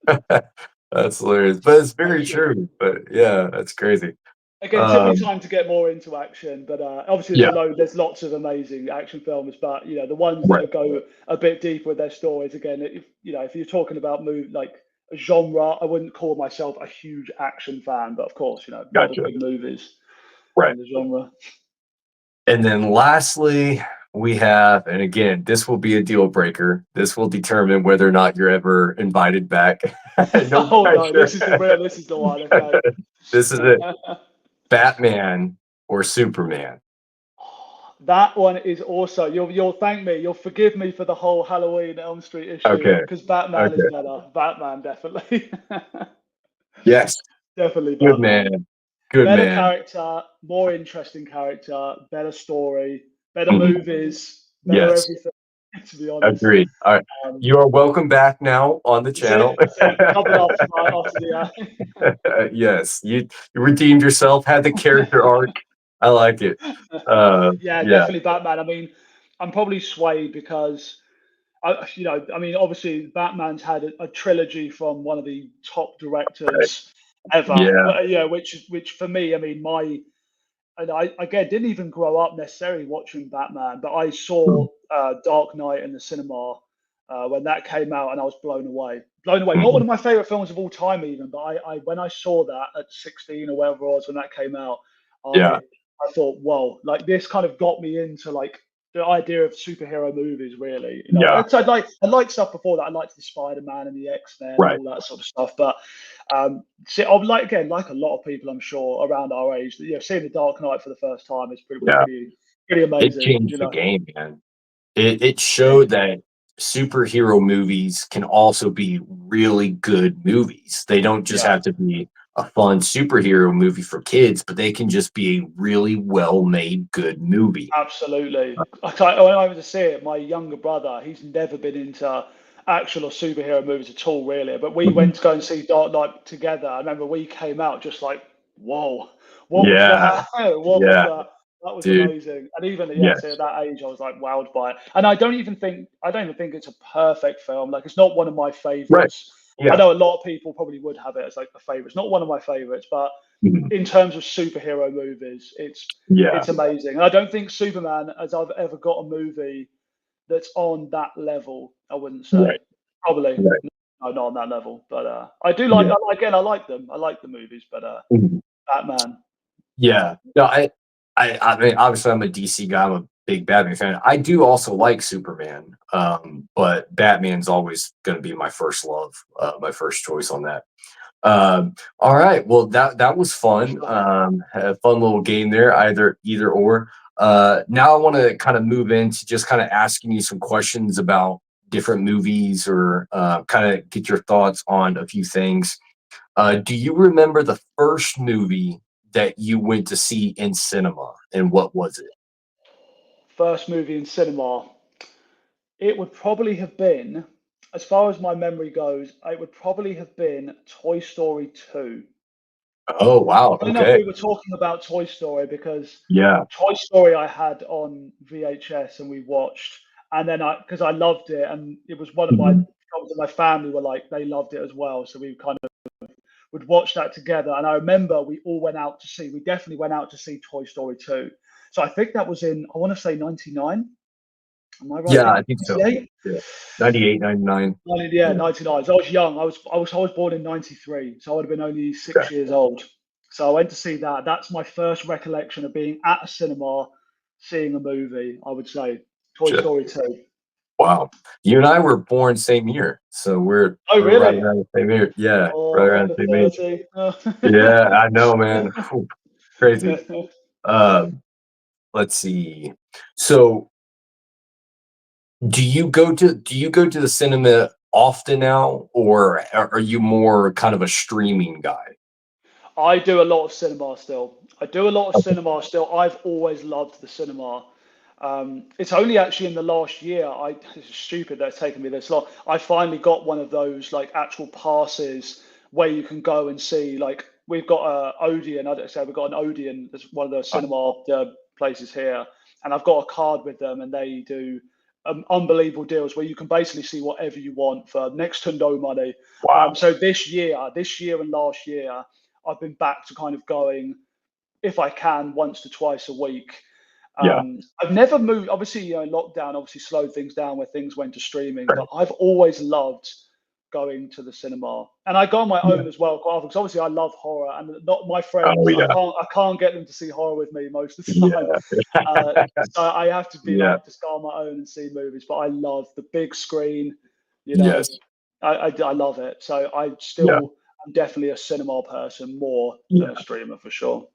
it. That's hilarious, but it's very Action. true. But yeah, that's crazy. Again, it took me Um, time to get more into action, but obviously yeah, there's lots of amazing action films. But the ones right. that go a bit deeper with their stories. Again, if you're talking about like a genre, I wouldn't call myself a huge action fan, but of course, a lot of Gotcha. good movies Right. in the genre. And then lastly, we have, and again, this will be a deal breaker. This will determine whether or not you're ever invited back. No Oh no, pressure. this is the one. Okay. This is it. Batman or Superman. That one is also you'll thank me. You'll forgive me for the whole Halloween Elm Street issue Okay. because Batman is Okay. better. Batman definitely, Yes. definitely Good Batman. man. Good Better man. character, more interesting character, better story, better Mhm. movies, better Yes. everything. To be honest, Agreed. All right. um, You are welcome back now on the that's it. channel. That's it. Coming after the. Yes. You redeemed yourself, had the character arc. I like it. Yeah, Yeah. definitely Batman. I mean, I'm probably swayed because I mean, obviously, Batman's had a trilogy from one of the top Right. directors ever. Yeah. Yeah, which for me, I mean, and I again didn't even grow up necessarily watching Batman, but I saw Mm, Dark Knight in the cinema when that came out, and I was blown away. Blown away. Not one mhm. of my favorite films of all time, even, but I when I saw that at 16 or whatever it was when that came out, Yeah. I I thought, whoa, like this kind of got me into like the idea of superhero movies. Really, Yeah. I liked stuff before that. I liked the Spider Man and the X Men and Right. all that sort of stuff, but see, I'm like again, like a lot of people, I'm sure, around our age, that seeing the Dark Knight for the first time is was Yeah. pretty It amazing. changed the game, man. It showed that superhero movies can also be really good movies. They don't just Yeah, have to be a fun superhero movie for kids, but they can just be a really well made good movie. absolutely. When I went to see it, my younger brother, he's never been into actual or superhero movies at all, really. But we Mhm. went to go and see Dark Knight together. I remember we came out just like, whoa, what was Yeah. that? What was Yeah. that? That was Dude. amazing. And even Yes. so at that age, I was like wowed by it. And I don't even think it's a perfect film. Like it's not one of my Right. favorites. I Yeah. know a lot of people probably would have it as like a favorite. It's not one of my favorites, but Mhm. in terms of superhero movies, Yeah. it's amazing. And I don't think Superman, as I've ever got a movie that's on that level. I wouldn't say Right. probably Right. no, not on that level, but I do like. Yeah. Again, I like them. I like the movies, but Mhm. Batman. Yeah. No, I mean, obviously, I'm a DC guy. I'm a big Batman fan. I do also like Superman, but Batman's always going to be my first love, my first choice on that. All right. Well, that was fun. Sure. Had a fun little game there, either or. Now I want to kind of move into just kind of asking you some questions about different movies or kind of get your thoughts on a few things. Do you remember the first movie that you went to see in cinema, and what was it? First movie in cinema. It would probably have been, as far as my memory goes, it would probably have been Toy Story 2. Oh, wow. I don't know if Okay. we were talking about Toy Story because Yeah. Toy Story I had on VHS and we watched, and then because I loved it, and it was one of my Mhm. films that my family were like they loved it as well, so we kind of would watch that together. And I remember we all went out to see. We definitely went out to see Toy Story 2. So I think that was in I want to say 99. Am I right Yeah, thinking I think so. 98? Yeah. 98, 99. Yeah, Yeah. 99. So I was young. I was born in 93, so I would have been only Okay. 6 years old. So I went to see that. That's my first recollection of being at a cinema seeing a movie, I would say. Toy Shit. Story 2. Wow. You and I were born same year, so Oh, we're right really? around the same year. Yeah, right Oh, around under the same age. 30. Yeah, I know, man. Phew, crazy. Um, let's see. So, do you go to the cinema often now, or are you more kind of a streaming guy? I do a lot of cinema still. I do a lot of Okay. cinema still. I've always loved the cinema. It's only actually in the last year. It's stupid that it's taken me this long. I finally got one of those like actual passes where you can go and see like we've got a Odeon. I don't say we've got an Odeon. That's one of the cinema places here, and I've got a card with them, and they do unbelievable deals where you can basically see whatever you want for next to no money. Wow. So this year and last year, I've been back to kind of going, if I can, once to twice a week. Yeah. I've never moved. Obviously, lockdown obviously slowed things down where things went to streaming. But I've always loved going to the cinema, and I go on my own as well quite often because obviously I love horror, and not my friends. Oh yeah. I can't get them to see horror with me most of the time. Yeah. So I have to be Yeah. like just go on my own and see movies. But I love the big screen. Yes. I love it. So Yeah. I'm definitely a cinema person more than a Yeah. streamer for sure.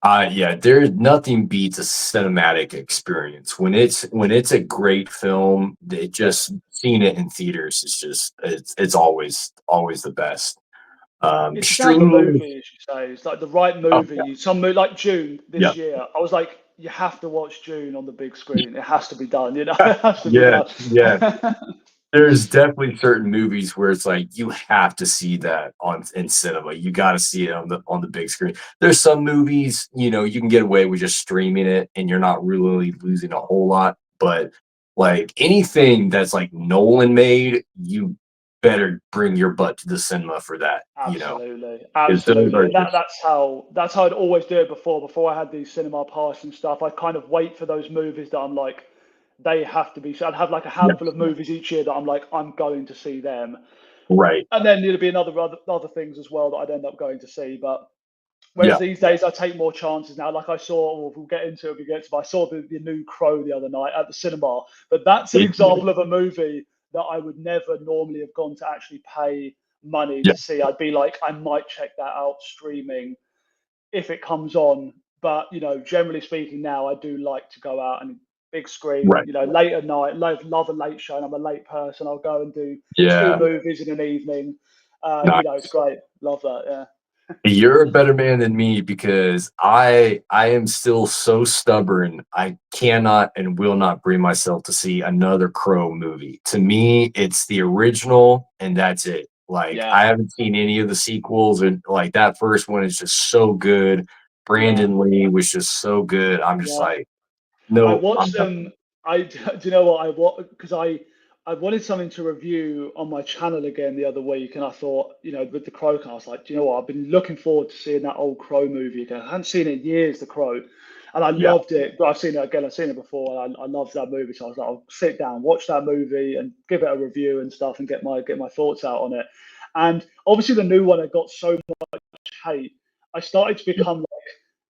Yeah, there's nothing beats a cinematic experience. When it's a great film, it just seeing it in theaters is just it's always the best. It's about the Streaming, movie, as you say. It's like the right oh yeah, movie. Some movie like June yeah, this year. I was like, you have to watch June on the big screen. It has to be done. It has to be yeah, done. yeah. There's definitely certain movies where it's like you have to see that on in cinema. You got to see it on the big screen. There's some movies, you can get away with just streaming it and you're not really losing a whole lot. But like anything that's like Nolan made, you better bring your butt to the cinema for that. Absolutely, 'Cause those absolutely, are and just that's how I'd always do it before. Before I had these cinema pass and stuff, I'd kind of wait for those movies that I'm like, they have to be. So I'd have like a yeah, handful of movies each year that I'm like, I'm going to see them, right. and then there'd be other things as well that I'd end up going to see. But whereas Yeah, these days I take more chances now. Like I saw, or we'll get into it. If we get to, but I saw the new Crow the other night at the cinema. But that's an me too. example of a movie that I would never normally have gone to actually pay money Yeah, to see. I'd be like, I might check that out streaming if it comes on. But generally speaking, now I do like to go out and big screen. right. Late at night. Love a late show. And I'm a late person. I'll go and do two Yeah. movies in an evening. It's Nice. great. Love that. Yeah. You're a better man than me because I am still so stubborn. I cannot and will not bring myself to see another Crow movie. To me, it's the original and that's it. Like Yeah. I haven't seen any of the sequels and like that first one is just so good. Yeah. Brandon Lee was just so good. I'm just Yeah. like, I no, I'm watched done. them. Do you know what I what? Because I wanted something to review on my channel again the other week, and I thought, with the Crow, I was like, do you know what? I've been looking forward to seeing that old Crow movie again. I hadn't seen it in years, the Crow, and I Yeah, loved it. But I've seen it again. I've seen it before, and I loved that movie. So I was like, I'll sit down, watch that movie, and give it a review and stuff, and get my thoughts out on it. And obviously, the new one, I got so much hate. I started to yeah, become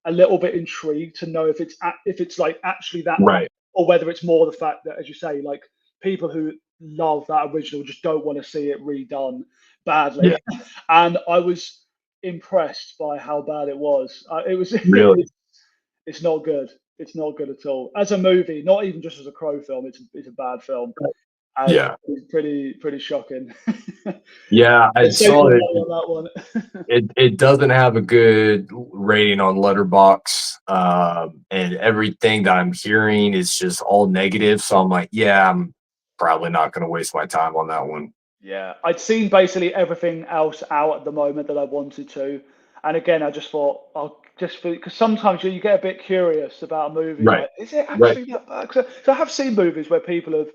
a little bit intrigued to know if it's like actually that bad, right. or whether it's more the fact that, as you say, like people who love that original just don't want to see it redone badly. Yeah, And I was impressed by how bad it was. It was really. it's not good. It's not good at all as a movie. Not even just as a Crow film. It's a bad film. Right. And Yeah. it's pretty shocking. Yeah, I Let's save saw the money it. on that one. It doesn't have a good rating on Letterbox, and everything that I'm hearing is just all negative. So I'm like, yeah, I'm probably not going to waste my time on that one. Yeah, I'd seen basically everything else out at the moment that I wanted to, and again, I just thought I'll just because sometimes you get a bit curious about a movie, Right, like is it right, actually that bad? 'Cause I have seen movies where people have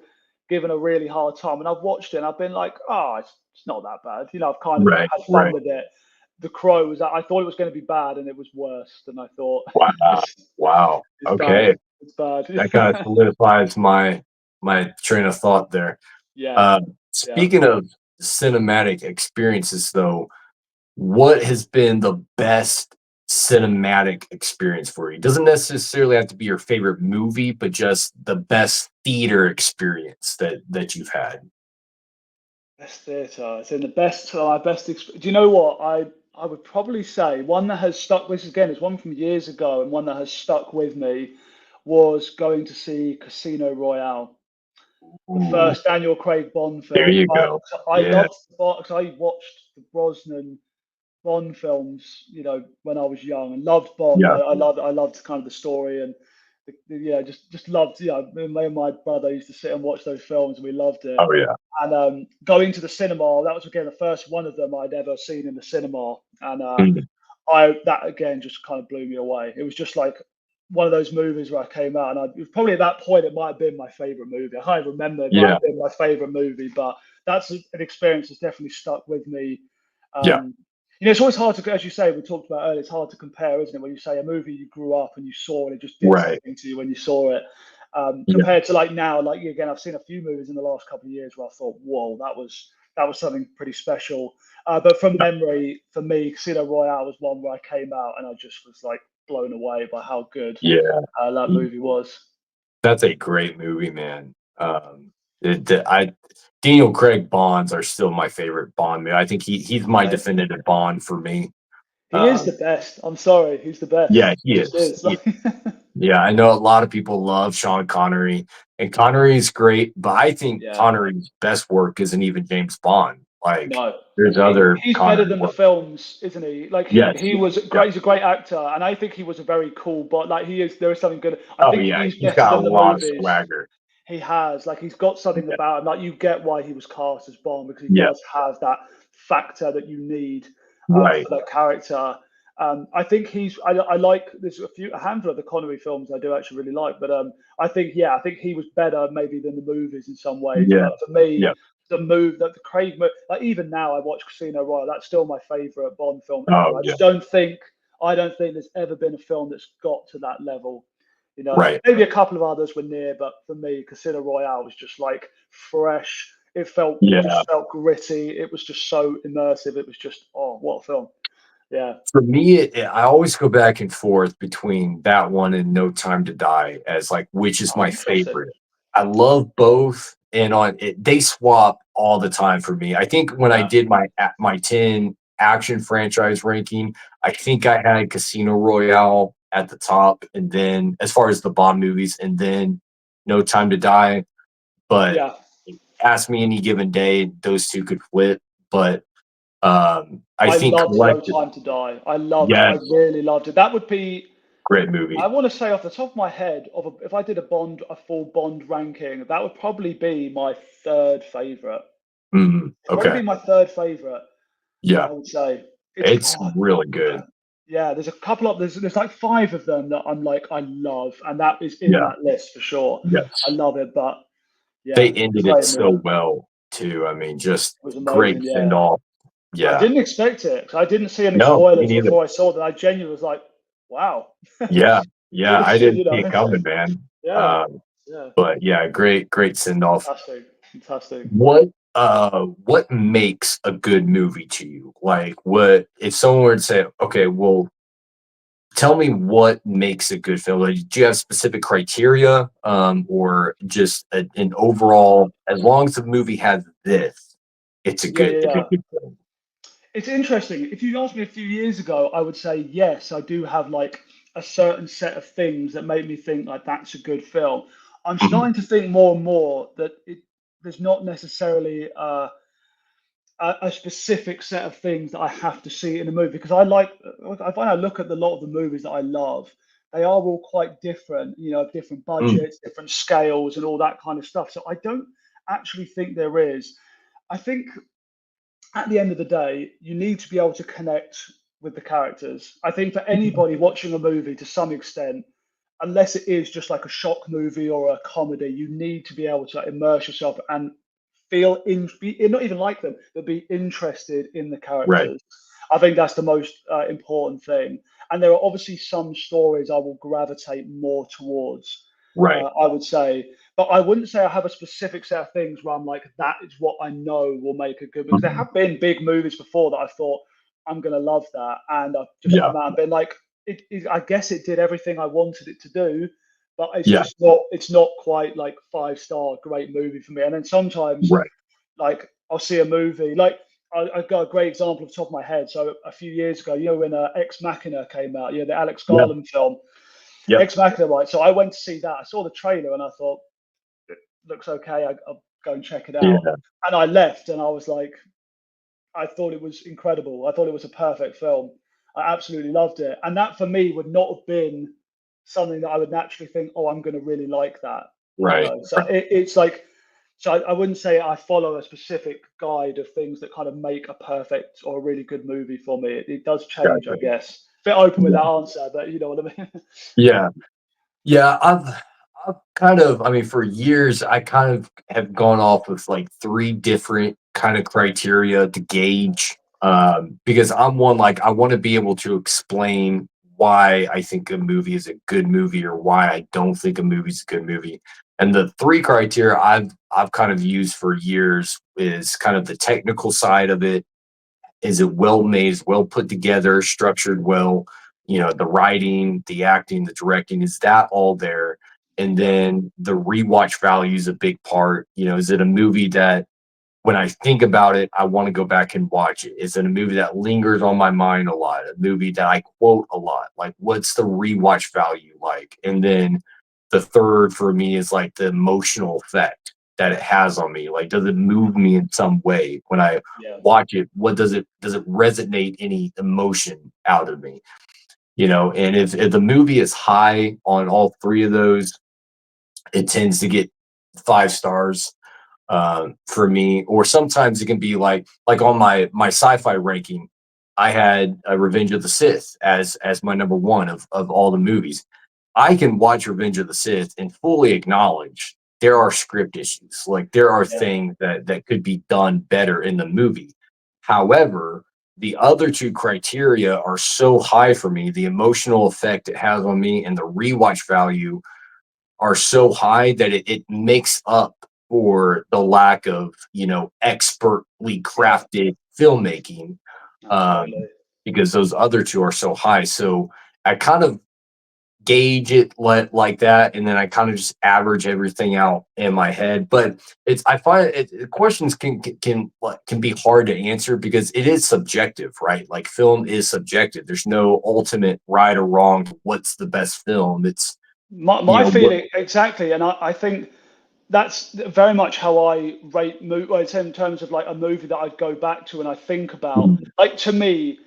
given a really hard time, and I've watched it and I've been like, oh, it's not that bad. I've kind of right, had fun right. with it. The Crow was I thought it was going to be bad, and it was worse than I thought. Wow, it's, wow. it's bad. Okay, It's bad. that kind of solidifies my train of thought there. Yeah, Uh, yeah. Speaking of cinematic experiences, though, what has been the best cinematic experience for you? Doesn't necessarily have to be your favorite movie, but just the best theater experience that you've had. Best theatre. It's in the best. My best. Do you know what? I would probably say one that has stuck. This again is one from years ago, and one that has stuck with me was going to see Casino Royale, the Ooh, first Daniel Craig Bond there film. you I go. I Yeah. loved because I watched the Brosnan Bond films, when I was young, and loved Bond. Yeah. I loved kind of the story and just loved. Me and my brother used to sit and watch those films, and we loved it. Oh yeah. And going to the cinema, that was again the first one of them I'd ever seen in the cinema, and Mhm. I that again just kind of blew me away. It was just like one of those movies where I came out, and it was probably at that point it might have been my favorite movie. I can't even remember; it might Yeah. have been my favorite movie, but that's an experience that's definitely stuck with me. Yeah. Um, it's always hard to, as you say, we talked about earlier. It's hard to compare, isn't it? When you say a movie you grew up and you saw, and it just did Right. something to you when you saw it, Yeah. compared to like now. Like again, I've seen a few movies in the last couple of years where I thought, "Whoa, that was something pretty special." But from Yeah. memory, for me, Casino Royale was one where I came out and I just was like blown away by how good Yeah. that movie was. That's a great movie, man. Daniel Craig Bonds are still my favorite Bond movie. I think he's my Right? definitive Bond for me. He is the Um, best. I'm sorry, he's the yeah, best. he Just is. is. Like, Yeah, I know a lot of people love Sean Connery, and Connery's great, but I think yeah. Connery's best work isn't even James Bond. Like, No, there's he other he's better Connery than the work. films, isn't he? Like he Yes. he was Yeah. great. He's a great actor, and I think he was a very cool. But like he is, there is something good. I Oh think yeah, he's he's better got a than the lot of movies. swagger. He has like he's got something Yeah. about him. Like you get why he was cast as Bond because he Yeah. does have that factor that you need Right. for that character. I think I like there's a handful of the Connery films I do actually really like, but I think he was better maybe than the movies in some ways. Yeah. But for me, Yeah. the Craig, like even now I watch Casino Royale. That's still my favorite Bond film ever. Oh yeah. I don't think there's ever been a film that's got to that level. Right. Maybe a couple of others were near, but for me, Casino Royale was just like fresh. It Yeah. just felt gritty. It was just so immersive. It was just, oh, what a film. Yeah. For me, I always go back and forth between that one and No Time to Die as like which is Oh, my interesting. favorite. I love both, and on it they swap all the time for me. I think when I Yeah. did my 10 action franchise ranking, I think I had Casino Royale at the top, and then as far as the Bond movies, and then No Time to Die. But Yeah. ask me any given day, those two could flip. But I I think loved No collective, Time to Die. I loved it. I yes, really loved it. That would be, great I movie. want to say off the top of my head, if I did a full Bond ranking, that would probably be my third favorite. Mhm. It'd probably Okay. be my third favorite. I Yeah. would say it's It's oh, really good. yeah. There's a couple of there's like five of them that I'm like I love, and that is in Yeah. that list for sure. I Yes. love it, but They yeah, ended it great so movie. well too. I mean, just It was great amazing. send Yeah, off. I Yeah. didn't expect it. 'Cause I didn't see any No, me spoilers neither. before I saw that. I genuinely was like, wow. Yeah. It Yeah. I was, didn't see it coming, man. yeah, Um, yeah, but yeah, great send off. fantastic, fantastic. What makes a good movie to you? Like what if someone were to say, okay, well, tell me what makes a good film. Like, do you have specific criteria, or just an overall? As long as the movie has this, Yeah, yeah, it's a yeah. good film. It's interesting. If you asked me a few years ago, I would say yes, I do have like a certain set of things that make me think like that's a good film. I'm Mhm. starting to think more and more that there's not necessarily a specific set of things that I have to see in a movie because I find I look at a lot of the movies that I love, they are all quite different, different Mm. budgets, different scales, and all that kind of stuff. So I don't actually think there is. I think at the end of the day, you need to be able to connect with the characters. I think for anybody watching a movie to some extent, unless it is just like a shock movie or a comedy, you need to be able to immerse yourself and not even like them, but be interested in the Right, characters. I think that's the most important thing. And there are obviously some stories I will gravitate more towards. right. I would say, but I wouldn't say I have a specific set of things where I'm like, that is what I know will make a good. Because there Mhm. have been big movies before that I thought I'm gonna love that, and I've just Yeah, come out and been like, I guess it did everything I wanted it to do, but it's yeah, just not. It's not quite like 5-star great movie for me. And then sometimes, right. like I'll see a movie like. I got a great example off the top of my head. So a few years ago, when Ex Machina came out, the Alex Yeah, Garland film, yep, Ex Machina, right? So I went to see that. I saw the trailer and I thought, it looks okay. I'll go and check it out. yeah, And I left and I was like, I thought it was incredible. I thought it was a perfect film. I absolutely loved it. And that for me would not have been something that I would naturally think, oh, I'm going to really like that. right, So it's like, So I wouldn't say I follow a specific guide of things that kind of make a perfect or a really good movie for me. It does change, I Gotcha. guess. Bit open with Yeah. that answer, but you know what I mean. Yeah. Yeah, I've kind of, I mean, for years, I kind of have gone off with like three different kind of criteria to gauge, because I'm one, like, I want to be able to explain why I think a movie is a good movie or why I don't think a movie's a good movie. And the three criteria I've kind of used for years is kind of the technical side of it. Is it well made? Is well put together, structured well? You know, the writing, the acting, the directing, is that all there? And Yeah, then the rewatch value is a big part. You know, is it a movie that when I think about it, I want to go back and watch it? Is it a movie that lingers on my mind a lot? A movie that I quote a lot? Like, what's the rewatch value like? And then the third for me is like the emotional effect that it has on me. Like, does it move me in some way when I yeah, watch it? What does it resonate any emotion out of me? You know, and if the movie is high on all three of those, it tends to get 5 stars for me. Or sometimes it can be like on my sci-fi ranking, I had Revenge of the Sith as my number one of all the movies. I can watch Revenge of the Sith and fully acknowledge there are script issues. Like there are yeah, things that could be done better in the movie. However, the other two criteria are so high for me, the emotional effect it has on me and the rewatch value are so high that it makes up for the lack of, you know, expertly yeah, crafted filmmaking, um, absolutely. because those other two are so high. So I kind of gauge it like that, and then I kind of just average everything out in my head. But it's I find questions can be hard to answer because it is subjective, right? Like film is subjective. There's no ultimate right or wrong to what's the best film. It's you My know what. feeling exactly, and I think that's very much how I rate movies in terms of like a movie that I'd go back to and I think about. Mhm. Like to me,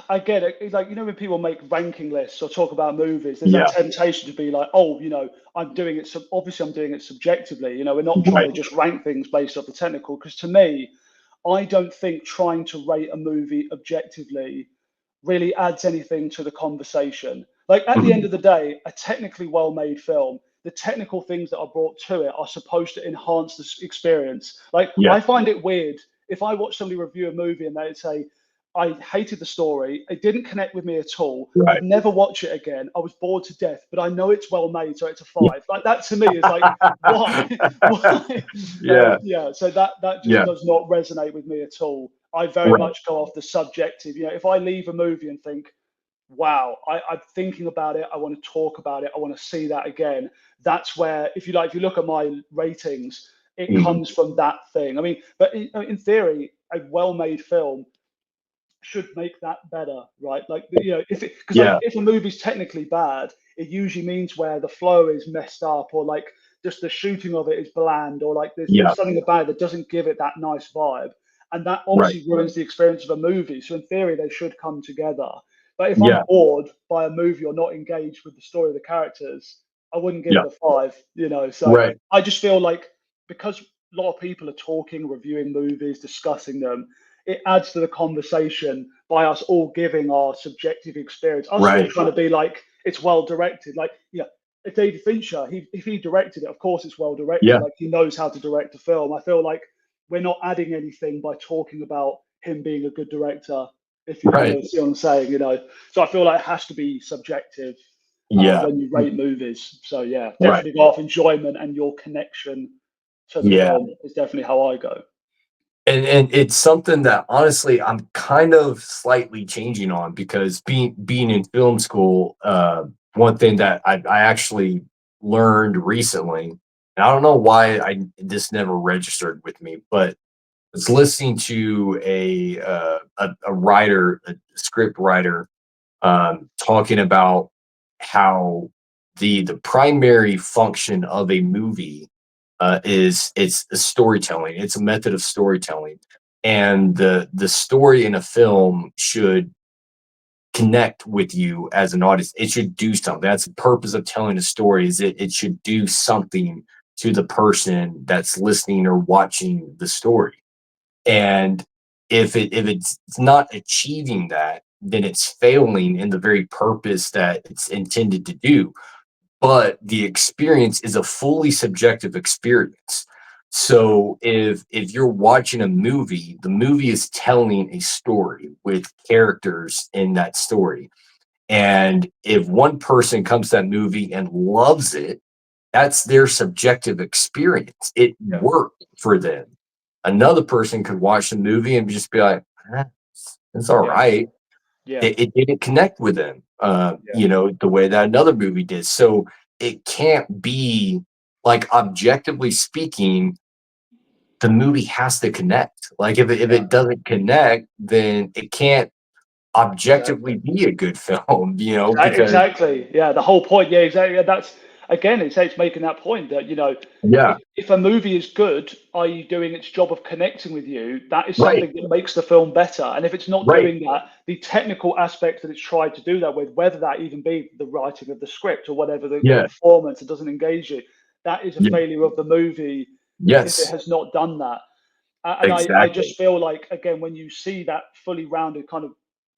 I get it. It's like, you know, when people make ranking lists or talk about movies, there's that Yeah, temptation to be like, oh, you know, I'm doing it. Obviously, I'm doing it subjectively. You know, we're not trying right. to just rank things based off the technical. Because to me, I don't think trying to rate a movie objectively really adds anything to the conversation. Like at the end Mhm. of the day, a technically well made film, the technical things that are brought to it are supposed to enhance the experience. Like Yeah, I find it weird if I watch somebody review a movie and they'd say, I hated the story. It didn't connect with me at all. right. I'd never watch it again. I was bored to death, but I know it's well made, so it's a Yeah. five. Like that to me is like, why? Why? Yeah, Yeah. So that just yeah, does not resonate with me at all. I very right. much go off the subjective. You know, if I leave a movie and think, wow, I'm thinking about it, I want to talk about it, I want to see that again. That's where, if you like, if you look at my ratings, it Mhm. comes from that thing. I mean, but in theory, a well-made film should make that better, right? Like, you know, if it, because like Yeah, if a movie's technically bad, it usually means where the flow is messed up, or like just the shooting of it is bland, or like yeah, there's something about it that doesn't give it that nice vibe, and that right. obviously ruins the experience of a movie. So in theory, they should come together. But if I'm Yeah, bored by a movie or not engaged with the story of the characters, I wouldn't give yeah, it a five. You know, so right. I just feel like because a lot of people are talking, reviewing movies, discussing them, it adds to the conversation by us all giving our subjective experience. Us all Right. trying to be like it's well directed. Like, yeah, if David Fincher, if he directed it, of course it's well directed. Yeah, Like he knows how to direct a film. I feel like we're not adding anything by talking about him being a good director. If you right. know, see what I'm saying, you know. So I feel like it has to be subjective Yeah, when you rate movies. So yeah, right. definitely go off enjoyment and your connection to the Yeah. film is definitely how I go. And it's something that honestly I'm kind of slightly changing on because being in film school, one thing that I actually learned recently, and I don't know why I this never registered with me, but I was listening to a writer, a script writer, talking about how the primary function of a movie is it's a storytelling. It's a method of storytelling, and the story in a film should connect with you as an audience. It should do something. That's the purpose of telling a story. Is it should do something to the person that's listening or watching the story. And if it's not achieving that, then it's failing in the very purpose that it's intended to do. But the experience is a fully subjective experience. So if you're watching a movie, the movie is telling a story with characters in that story. And if one person comes to that movie and loves it, that's their subjective experience. It Yeah. worked for them. Another person could watch the movie and just be like, "Eh, it's all Yeah. right." Yeah. It didn't connect with them, Yeah. the way that another movie did. So it can't be like objectively speaking, the movie has to connect. Like if Yeah. it doesn't connect, then it can't objectively Exactly. be a good film, because Exactly. Yeah, the whole point. Yeah, exactly. Yeah, that's again, it's making that point that yeah, if a movie is good, are you doing its job of connecting with you? That is right, something that makes the film better. And if it's not right, doing that, the technical aspect that it's tried to do that with, whether that even be the writing of the script or whatever the yeah, performance, it doesn't engage you. That is a yeah, failure of the movie if it yes, has not done that. And I exactly, just feel like, again, when you see that fully rounded kind of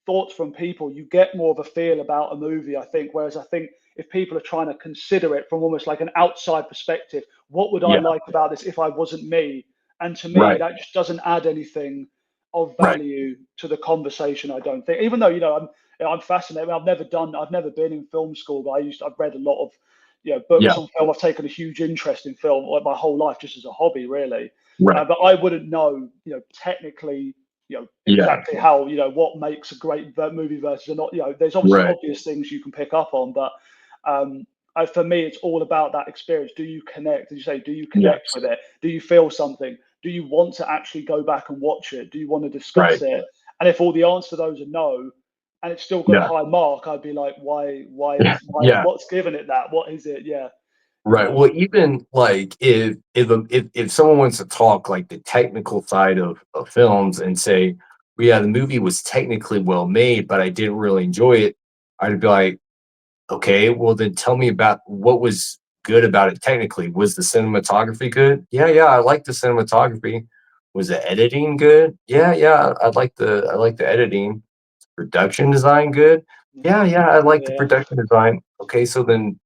thoughts from people, you get more of a feel about a movie, I think. Whereas I think if people are trying to consider it from almost like an outside perspective, what would I yeah, like about this if I wasn't me? And to me, right, that just doesn't add anything of right, value to the conversation, I don't think. Even though, I'm fascinated. I've never been in film school, but I've read a lot of, books yeah, on film. I've taken a huge interest in film like my whole life, just as a hobby, really. right, But I wouldn't know, technically, yeah, exactly how, what makes a great movie versus not. There's obviously right, obvious things you can pick up on, but for me, it's all about that experience. Do you connect? As you say, do you connect yes, with it? Do you feel something? Do you want to actually go back and watch it? Do you want to discuss right, it? And if all the answer to those are no, and it's still got a yeah, high mark, I'd be like, yeah. what's given it that? What is it? Yeah, you Right. know, Well, even like if someone wants to talk like the technical side of films and say, well, yeah, the movie was technically well made, but I didn't really enjoy it, I'd be like, okay, well then tell me about what was good about it technically. Was the cinematography good? Yeah, yeah, I like the cinematography. Was the editing good? Yeah, yeah, I like the editing. Production design good? mhm, Yeah, yeah, I like the yeah, production design. Okay, so then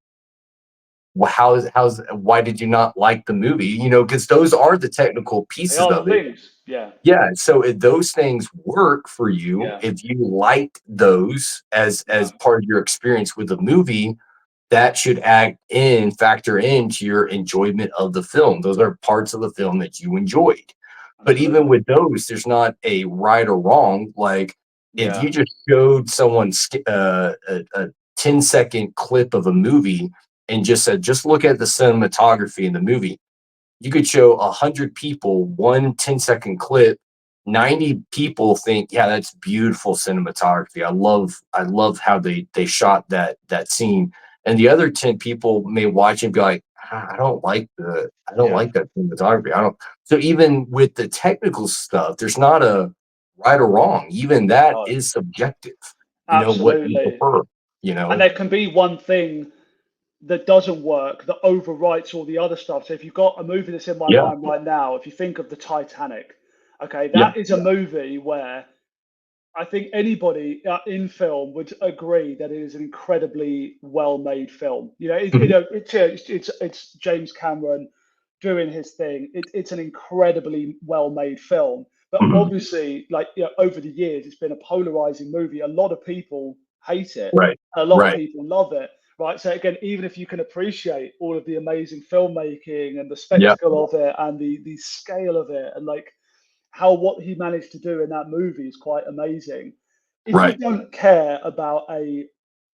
how's why did you not like the movie? Because those are the technical they pieces are the of it. things. Yeah, Yeah, so if those things work for you, yeah, if you like those yeah, as part of your experience with the movie, that should factor into your enjoyment of the film. Those are parts of the film that you enjoyed. But even absolutely. with those, there's not a right or wrong. Like if Yeah, you just showed someone a 10-second clip of a movie and just said, just look at the cinematography in the movie, you could show 100 people one 10-second clip. 90 people think, yeah, that's beautiful cinematography. I love how they shot that scene. And the other 10 people may watch and be like, I don't yeah. like that cinematography. I don't. So even with the technical stuff, there's not a right or wrong. Even that No, is subjective. What you absolutely. prefer, And there can be one thing that doesn't work that overwrites all the other stuff. So if you've got a movie that's in my Yeah, mind right now, if you think of the Titanic, okay, yeah, that is a movie where I think anybody in film would agree that it is an incredibly well-made film. mhm, It's James Cameron doing his thing. It's an incredibly well-made film. But mhm, obviously, like over the years, it's been a polarizing movie. A lot of people hate it. right, A lot of right, people love it. Right. So again, even if you can appreciate all of the amazing filmmaking and the yeah, spectacle of it and the scale of it and like how what he managed to do in that movie is quite amazing. If you right, don't care about a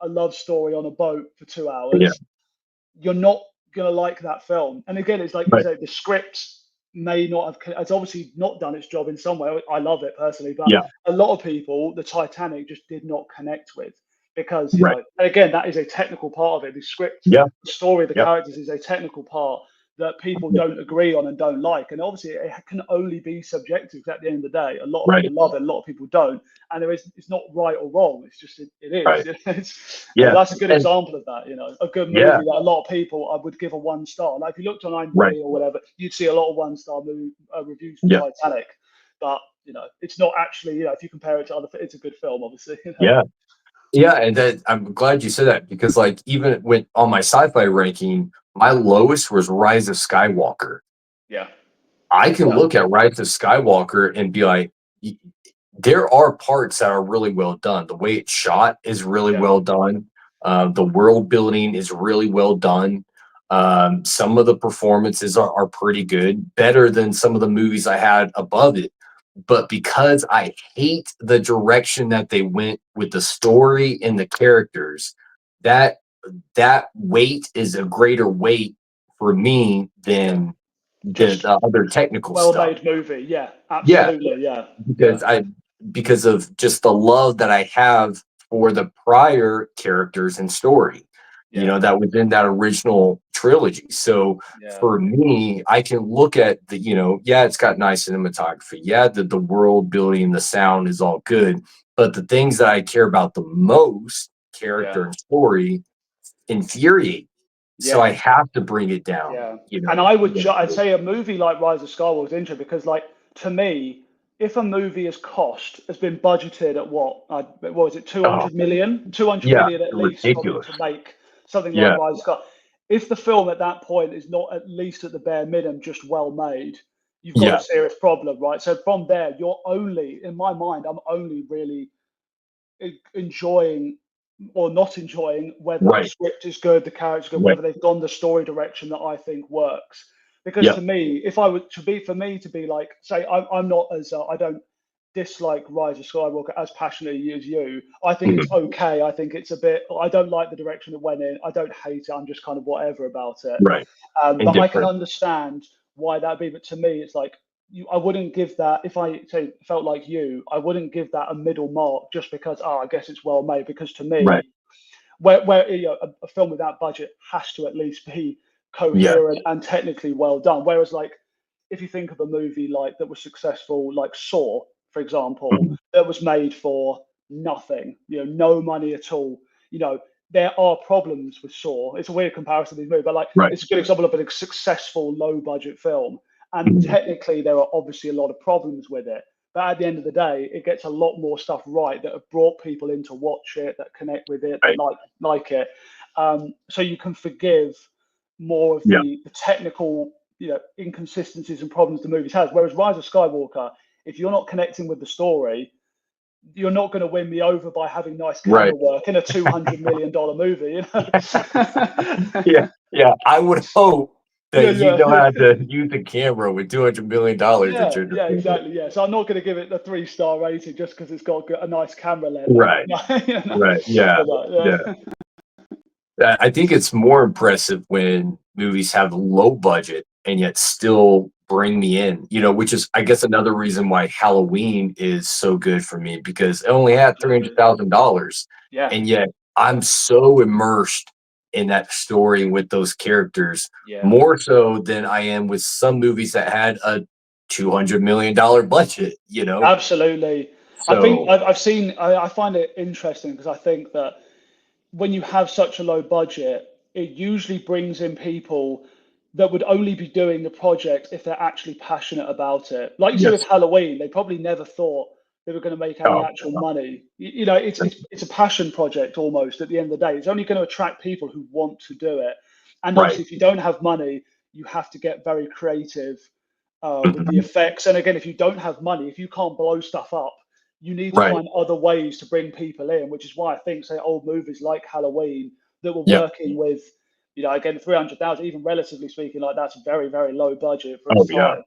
love story on a boat for two yeah, hours, you're not gonna like that film. And again, it's like you right, say, the script may not have. It's obviously not done its job in some way. I love it personally, but yeah, a lot of people, the Titanic just did not connect with because right, and again, that is a technical part of it. The script, yeah, the story, the yeah, characters is a technical part. that people don't agree on and don't like. And obviously, it can only be subjective. 'Cause at the end of the day, a lot of Right. people love it, a lot of people don't, and it's not right or wrong. It's just it is. Right. And Yeah. that's a good And example of that. You know, a good movie yeah. that a lot of people I would give a 1 star. Like if you looked on Right. IMDb or whatever, you'd see a lot of 1 star movie reviews for Yeah. Titanic. But you know, it's not actually. You know, if you compare it to other, it's a good film, obviously. You know? Yeah. Yeah. And that, I'm glad you said that, because like even when on my sci-fi ranking, my lowest was Rise of Skywalker. Yeah. I can Yeah. look at Rise of Skywalker and be like, there are parts that are really well done. The way it's shot is really Yeah. well done. The world building is really well done. Some of the performances are pretty good, better than some of the movies I had above it. But because I hate the direction that they went with the story and the characters, that that weight is a greater weight for me Yeah. than Just the other technical stuff. well-made movie. Yeah. Yeah, Absolutely. Yeah. Yeah. because because of just the love that I have for the prior characters and story, Yeah. that was in that original trilogy. So Yeah. for me, I can look at yeah, it's got nice cinematography. Yeah, the world building, the sound is all good. But the things that I care about the most, Yeah. character and story, infuriate. So Yeah. I have to bring it down, Yeah, you and know. I'd say a movie like Rise of Skywalker is interesting because, like, to me, if a movie has been budgeted at what was it, Oh, 200 million, 200 yeah, million at least, probably ridiculous. to make something like Yeah, Rise of Skywalker. If the film at that point is not at least at the bare minimum just well made, you've got a yeah, serious problem, right? So from there, in my mind, I'm only really enjoying or not enjoying whether the right, script is good, the characters good, right. whether they've gone the story direction that I think works. Because Yeah. to me, if I would to be for me to be like, say, I'm not as I don't dislike Rise of Skywalker as passionately as you. I think it's Mhm. okay. I think it's a bit. I don't like the direction it went in. I don't hate it. I'm just kind of whatever about it. Right. But I can Indifferent. understand why that'd be. But to me, it's like I wouldn't give that if I say felt like you. I wouldn't give that a middle mark just because I guess it's well made. Because to Right. me, where a film with that budget has to at least be Yeah. coherent and technically well done. Whereas like if you think of a movie like that was successful, like Saw, for example, Mhm. that was made for nothing, no money at all. There are problems with Saw. It's a weird comparison to these movies, but like Right. it's a good example of a successful low budget film. And Mhm. technically, there are obviously a lot of problems with it. But at the end of the day, it gets a lot more stuff right that have brought people in to watch it, that connect with it, that Right. like it. So you can forgive more of Yeah. the technical, inconsistencies and problems the movies has. Whereas Rise of Skywalker, if you're not connecting with the story, you're not going to win me over by having nice Right. camera work in a $200 million movie. Yeah. Yeah. I would hope Yeah, that you yeah, know yeah. how to use the camera with $200 million that Yeah, you're yeah, deploying. exactly. Yeah, so I'm not going to give it a 3 star rating just because it's got a nice camera lens. Right. Right. Yeah. Yeah. Yeah, I think it's more impressive when movies have low budget and yet still bring me in, which is, I guess, another reason why Halloween is so good for me, because it only had absolutely. $300,000. Yeah, And yet I'm yeah, so immersed in that story with those characters, yeah. more so than I am with some movies that had a $200 million budget. Absolutely. I think So, I've seen. I find it interesting because I think that when you have such a low budget, it usually brings in people that would only be doing the project if they're actually passionate about it. Like you said with yes. Halloween, they probably never thought they were going to make any Oh, actual money. It's a passion project almost. At the end of the day, it's only going to attract people who want to do it. And right. obviously, if you don't have money, you have to get very creative with the Mhm. effects. And again, if you don't have money, if you can't blow stuff up, you need to Right. find other ways to bring people in, which is why I think, say, old movies like Halloween that were Yeah. working with, again, 300,000, even relatively speaking, like that's very, very low budget for Oh, its yeah. time.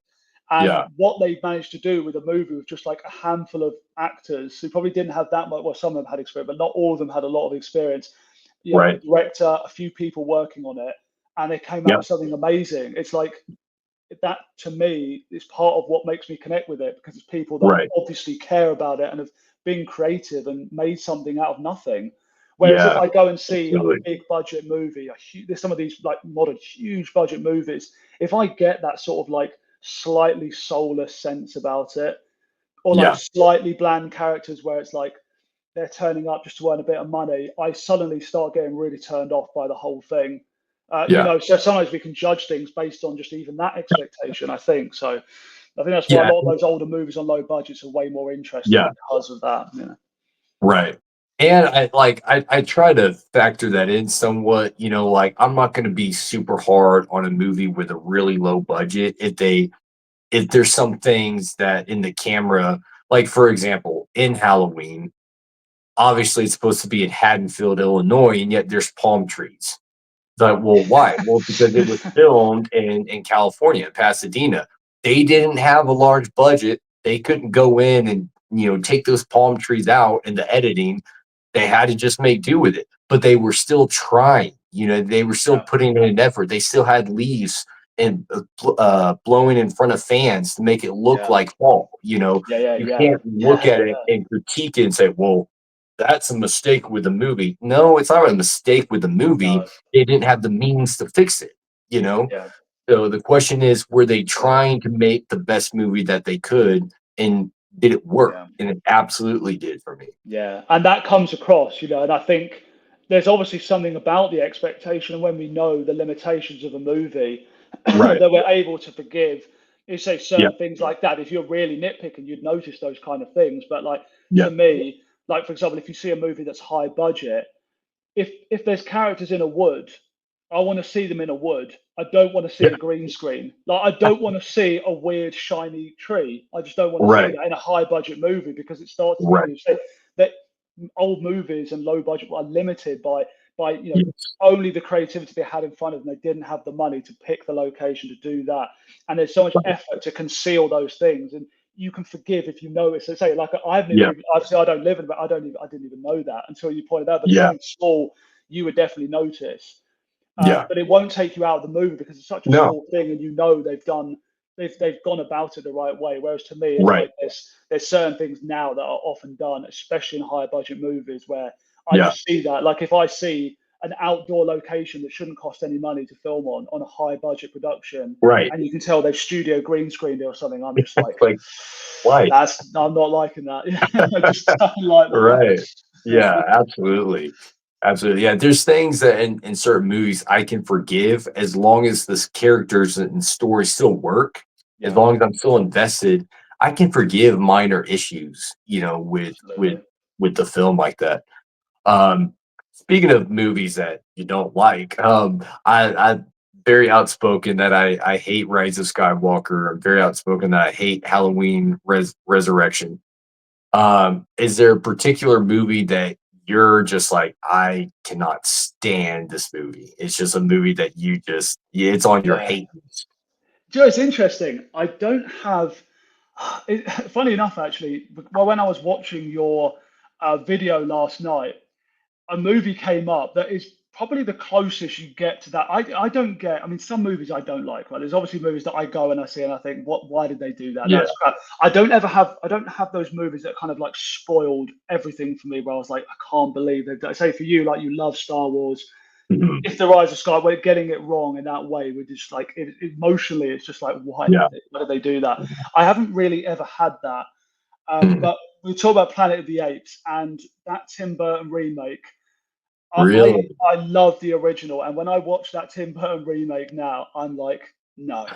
And Yeah. what they managed to do with a movie with just like a handful of actors who probably didn't have that much, well, some of them had experience, but not all of them had a lot of experience. A Right. director, a few people working on it, and they came out Yeah. with something amazing. It's like that to me is part of what makes me connect with it because it's people that Right. obviously care about it and have been creative and made something out of nothing. Whereas if Yeah, I go and see a absolutely. big budget movie, there's some of these like modern huge budget movies. If I get that sort of like slightly soulless sense about it, or like Yeah, slightly bland characters where it's like they're turning up just to earn a bit of money, I suddenly start getting really turned off by the whole thing. yeah, So sometimes we can judge things based on just even that expectation, I think. So I think that's why a yeah, lot of those older movies on low budgets are way more interesting yeah. because of that. Right. And I try to factor that in somewhat, like I'm not gonna be super hard on a movie with a really low budget if there's some things that in the camera, like for example, in Halloween, obviously it's supposed to be in Haddonfield, Illinois, and yet there's palm trees. But well, why? Well, because it was filmed in California, Pasadena. They didn't have a large budget. They couldn't go in and take those palm trees out in the editing. They had to just make do with it. But they were still trying. They were still Yeah, putting in an effort. They still had leaves and blowing in front of fans to make it look yeah, like fall. yeah, yeah, You yeah, can't look yeah, at it and critique it and say, "Well, that's a mistake with the movie." No, it's not a mistake with the movie. no, They didn't have the means to fix it, you know? yeah, So the question is, were they yeah, trying to make the best movie that they could, and did it work? yeah. And it absolutely did for me. Yeah, and that comes across, and I think there's obviously something about the expectation, and when we know the limitations of a movie, Right. that we're able to forgive. You say Yeah. certain things like that. If you're really nitpicking, you'd notice those kind of things. But like Yeah. to me, like for example, if you see a movie that's high budget, if there's characters in a wood, I want to see them in a wood. I don't want to see Yeah. a green screen. Like I don't want to see a weird shiny tree. I just don't want to see Right. that in a high budget movie because it starts to Right. make you say that old movies and low budget are limited by Yes. only the creativity they had in front of them. They didn't have the money to pick the location to do that, and there's so much Right. effort to conceal those things. And you can forgive if you know it. So say like I haven't Yeah. even obviously I don't live in, but I didn't even know that until you pointed out. But Yeah. something small you would definitely notice. Yeah. But it won't take you out of the movie because it's such a No. small thing, and they've gone about it the right way. Whereas to me, it's Right. like there's certain things now that are often done, especially in higher budget movies, where I Yeah. just see that. Like if I see an outdoor location that shouldn't cost any money to film on a high budget production, Right. and you can tell they've studio green screened it or something, I'm just like, It's like, why? I'm not liking that. I just don't like Right. Yeah, that. absolutely. Absolutely. Yeah, there's things that in certain movies I can forgive as long as this characters and story still work, as Yeah, long as I'm still invested, I can forgive minor issues, absolutely. with the film like that. Um, Speaking of movies that you don't like, I'm very outspoken that I hate Rise of Skywalker. I'm very outspoken that I hate Halloween Resurrection. Is there a particular movie that you're just like, I cannot stand this movie? It's just a movie that yeah, it's on your Yeah. hate list. It's interesting. I don't have. Funny enough, actually, well, when I was watching your video last night, a movie came up that is probably the closest you get to that. I don't get. I mean, some movies I don't like. Right? There's obviously movies that I go and I see and I think, what? Why did they do that? Yeah. That's crap. I don't ever have. I don't have those movies that kind of like spoiled everything for me. Where I was like, I can't believe they. I say for you, like you love Star Wars. Mhm. If the Rise of Sky, we're getting it wrong in that way. We're just like emotionally, it's just like Yeah. why did they do that? I haven't really ever had that. Mhm. But we talk about Planet of the Apes and that Tim Burton remake. Really? I love the original, and when I watch that Tim Burton remake now, I'm like, no,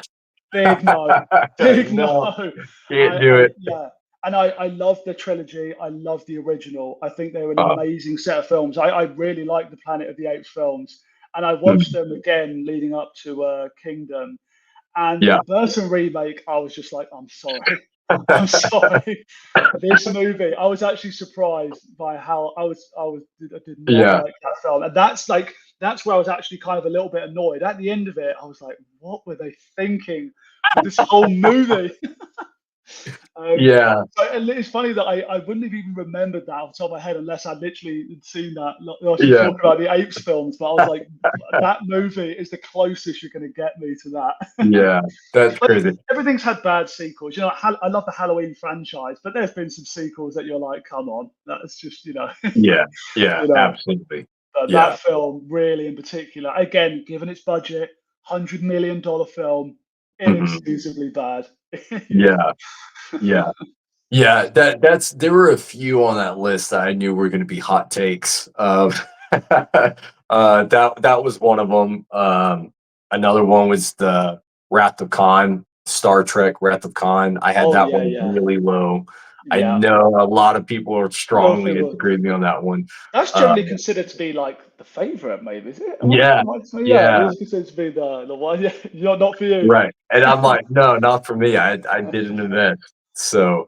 big no, big no. No, can't do it. Yeah, and I love the trilogy. I love the original. I think they were an Uh, amazing set of films. I really like the Planet of the Apes films, and I watched mhm. them again leading up to Kingdom. And Yeah. the Burton remake, I was just like, I'm sorry. I'm sorry. This movie, I was actually surprised by how I did not Yeah. like that film. And that's where I was actually kind of a little bit annoyed. At the end of it, I was like, what were they thinking with this whole movie? Yeah, And it's funny that I wouldn't have even remembered that off the top of my head unless I'd literally had seen that. Whilst you yeah, talking about the Apes films, but I was like, that movie is the closest you're going to get me to that. yeah. That's But crazy. everything's had bad sequels. You know, I love the Halloween franchise, but there's been some sequels that you're like, come on, that's just, Yeah, yeah, you know. absolutely. But Yeah. that film, really in particular, again, given its budget, $100 million film, Mhm. inexcusably bad. you know. Yeah, yeah. Yeah, there were a few on that list that I knew were gonna be hot takes. That was one of them. Another one was the Wrath of Khan, Star Trek Wrath of Khan. I had Oh that yeah, one yeah, really low. I yeah. know a lot of people are A lot of strongly people. disagree with me on that one. That's generally Um, considered to be like the favorite, maybe, is it? yeah, Yeah, it yeah, is considered to be the one. Yeah, not for you. right. And I'm like, "No, not for me." I did an event. So,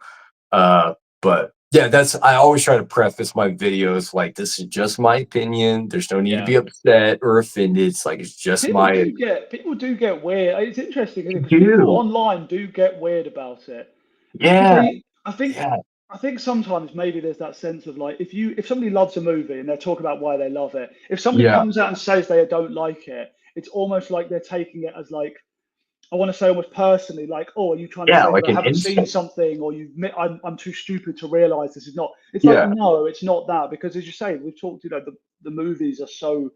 but yeah, that's I always try to preface my videos like this is just my opinion. There's no need to Yeah. be upset or offended. It's like it's just my People do get weird. It's interesting, isn't it? Because people view. online do get weird about it because Yeah, yeah, I think sometimes maybe there's that sense of like if somebody loves a movie and they're talking about why they love it, if somebody yeah, comes out and says they don't like it, it's almost like they're taking it as like I want to say almost personally, like, oh, are you trying to yeah, say that like I an haven't seen insult. something, or I'm too stupid to realize this is not? It's like, Yeah, no, it's not that, because as you say, we've talked, the movies are so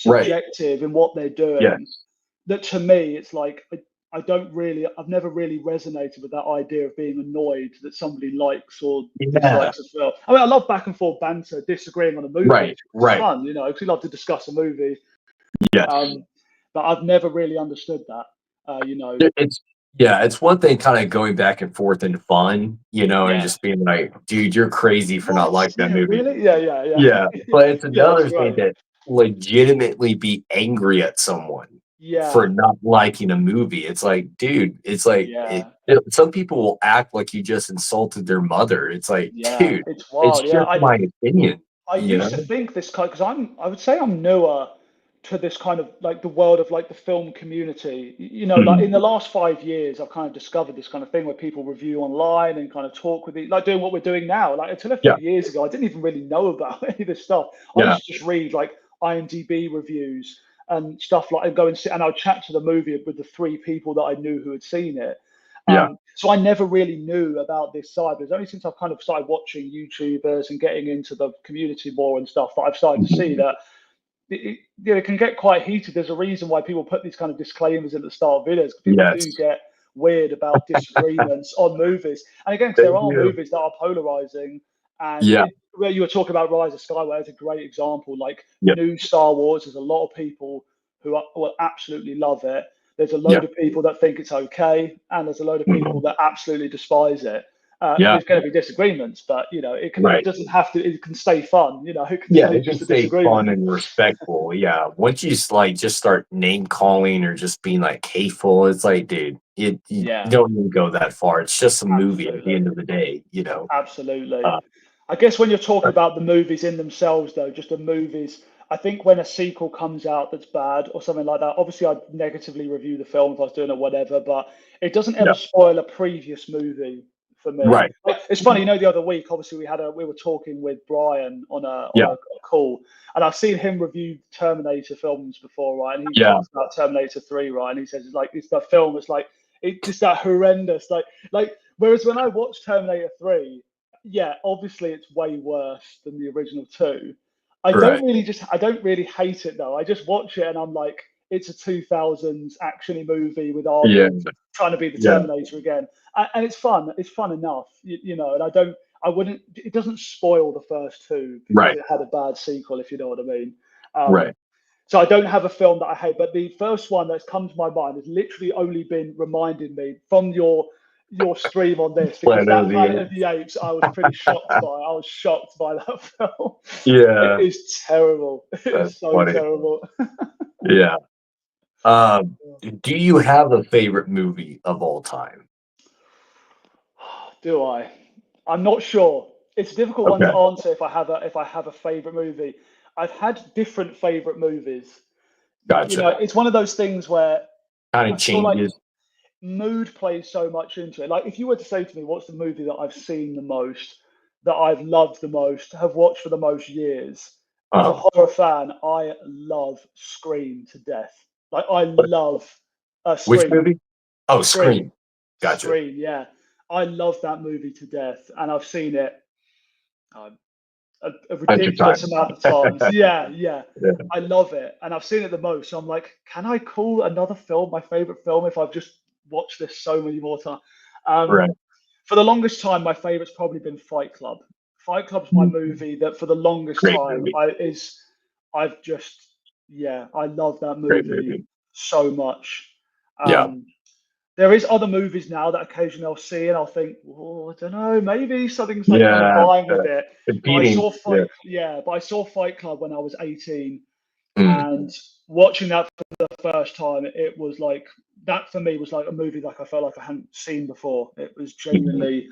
right. subjective in what they're doing Yes. that to me, it's like I've never really resonated with that idea of being annoyed that somebody likes or Yeah. dislikes a film. I mean, I love back and forth banter, disagreeing on a movie. Right, It's right. fun, because we love to discuss a movie. Yes. Um, but I've never really understood that. You know, It's yeah, it's one thing kinda going back and forth in fun, and yeah. just being like, "Dude, you're crazy for not What? liking that Yeah, movie." really? Yeah, yeah, Yeah, yeah. but it's Yeah, that's another thing right. to legitimately be angry at someone for Yeah, not liking a movie. It's like, dude, it's like yeah, some people will act like you just insulted their mother. It's like, yeah. dude, It's it's wild. Yeah, just my opinion, I you used know? to think this kind because I would say I'm newer to this kind of like the world of like the film community. Like Mhm. in the last 5 years, I've kind of discovered this kind of thing where people review online and kind of talk with it, like doing what we're doing now. Like until a few Yeah, years ago, I didn't even really know about any of this stuff. I yeah, used to just read like IMDb reviews and stuff like and go and sit and I would chat to the movie with the three people that I knew who had seen it. yeah. So I never really knew about this side. But it's only since I've kind of started watching YouTubers and getting into the community more and stuff that I've started to see Mhm. that it can get quite heated. There's a reason why people put these kind of disclaimers at the start of videos, because people do Yes, get weird about disagreements on movies. And again, because they there are do. movies that are polarizing, and Yeah, where you were talking about Rise of Skywalker is a great example. Like yep, new Star Wars, there's a lot of people who will absolutely love it. There's a yeah, load of people that think it's okay, and there's a load of people mhm, that absolutely despise it. yeah, There's going to be disagreements, but it right. doesn't have to. It can stay fun. It can Yeah, stay it can just a stay fun disagreement. and respectful. Yeah. Once you like just start name calling or just being like hateful, it's like, dude, you Yeah, don't even go that far. It's just a movie at the absolutely. end of the day. Absolutely. Uh, I guess when you're talking but about the movies in themselves, though, just the movies, I think when a sequel comes out that's bad or something like that, obviously I'd negatively review the film if I was doing it, whatever, but it doesn't ever yeah, spoil a previous movie for me. right. Like, it's funny, the other week, obviously we were talking with Brian on Yeah, a call, and I've seen him review Terminator films before, right? And he yeah, talks about Terminator 3, right? And he says it's the film, it's like it's just that horrendous, like whereas when I watched Terminator 3, yeah, obviously it's way worse than the original two. right. I don't really hate it though. I just watch it and I'm like, it's a 2000s actiony movie with Yeah, Arnold trying to be the yeah, Terminator again. And it's fun. It's fun enough, and it doesn't spoil the first two because right, it had a bad sequel, if you know what I mean. Um, right. so I don't have a film that I hate, but the first one that's come to my mind has literally only been reminding me from your stream on this, because Planet of that the Planet of Apes. the Apes I was pretty shocked by. I was shocked by that film. It Yeah, is terrible. It that's is so funny. terrible. Yeah. Um, do you have a favorite movie of all time? Do I? I'm not sure. It's a difficult one Okay, to answer if I have a favorite movie. I've had different favorite movies. gotcha. It's one of those things where Kind I of feel like changes. mood plays so much into it. Like if you were to say to me, what's the movie that I've seen the most, that I've loved the most, have watched for the most years, as a Uh, horror fan, I love Scream to death. Like I but love which Scream. movie? Oh, Scream. Scream. Gotcha. Scream, yeah. I love that movie to death, and I've seen it uh, a Hundred ridiculous times. amount of times. Yeah, yeah. Yeah. I love it, and I've seen it the most. So I'm like, can I call another film my favorite film if I've just watched this so many more times? Um, Right. for the longest time, my favorite's probably been Fight Club. Fight Club's my movie that for the longest Great time movie. I've just yeah, I love that Great movie movie. so much. Yeah. Um, there is other movies now that occasionally I'll see and I'll think, oh, I don't know, maybe something's like kind of Yeah. vying with it. But Competing. Yeah. I saw Fight Club when I was 18, Mm. and watching that for the first time, it was like that for me was like a movie like I felt like I hadn't seen before. It was Mhm. genuinely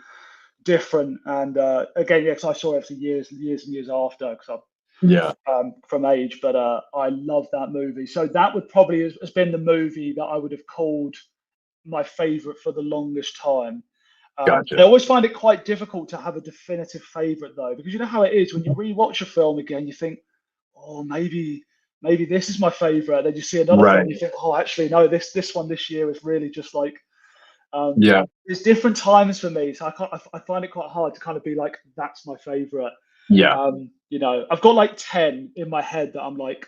different, and again, yes, I saw it for years and years and years after because Yeah. I'm from age, but I love that movie. So that would probably has been the movie that I would have called my favorite for the longest time. I Gotcha. always find it quite difficult to have a definitive favorite though, because you know how it is when you rewatch a film again, you think, oh, maybe this is my favorite. Then you see another film, Right. you think, oh, actually, no, this one this year is really just like Yeah. there's different times for me, so I find it quite hard to kind of be like, that's my favorite. Yeah. I've got like 10 in my head that I'm like,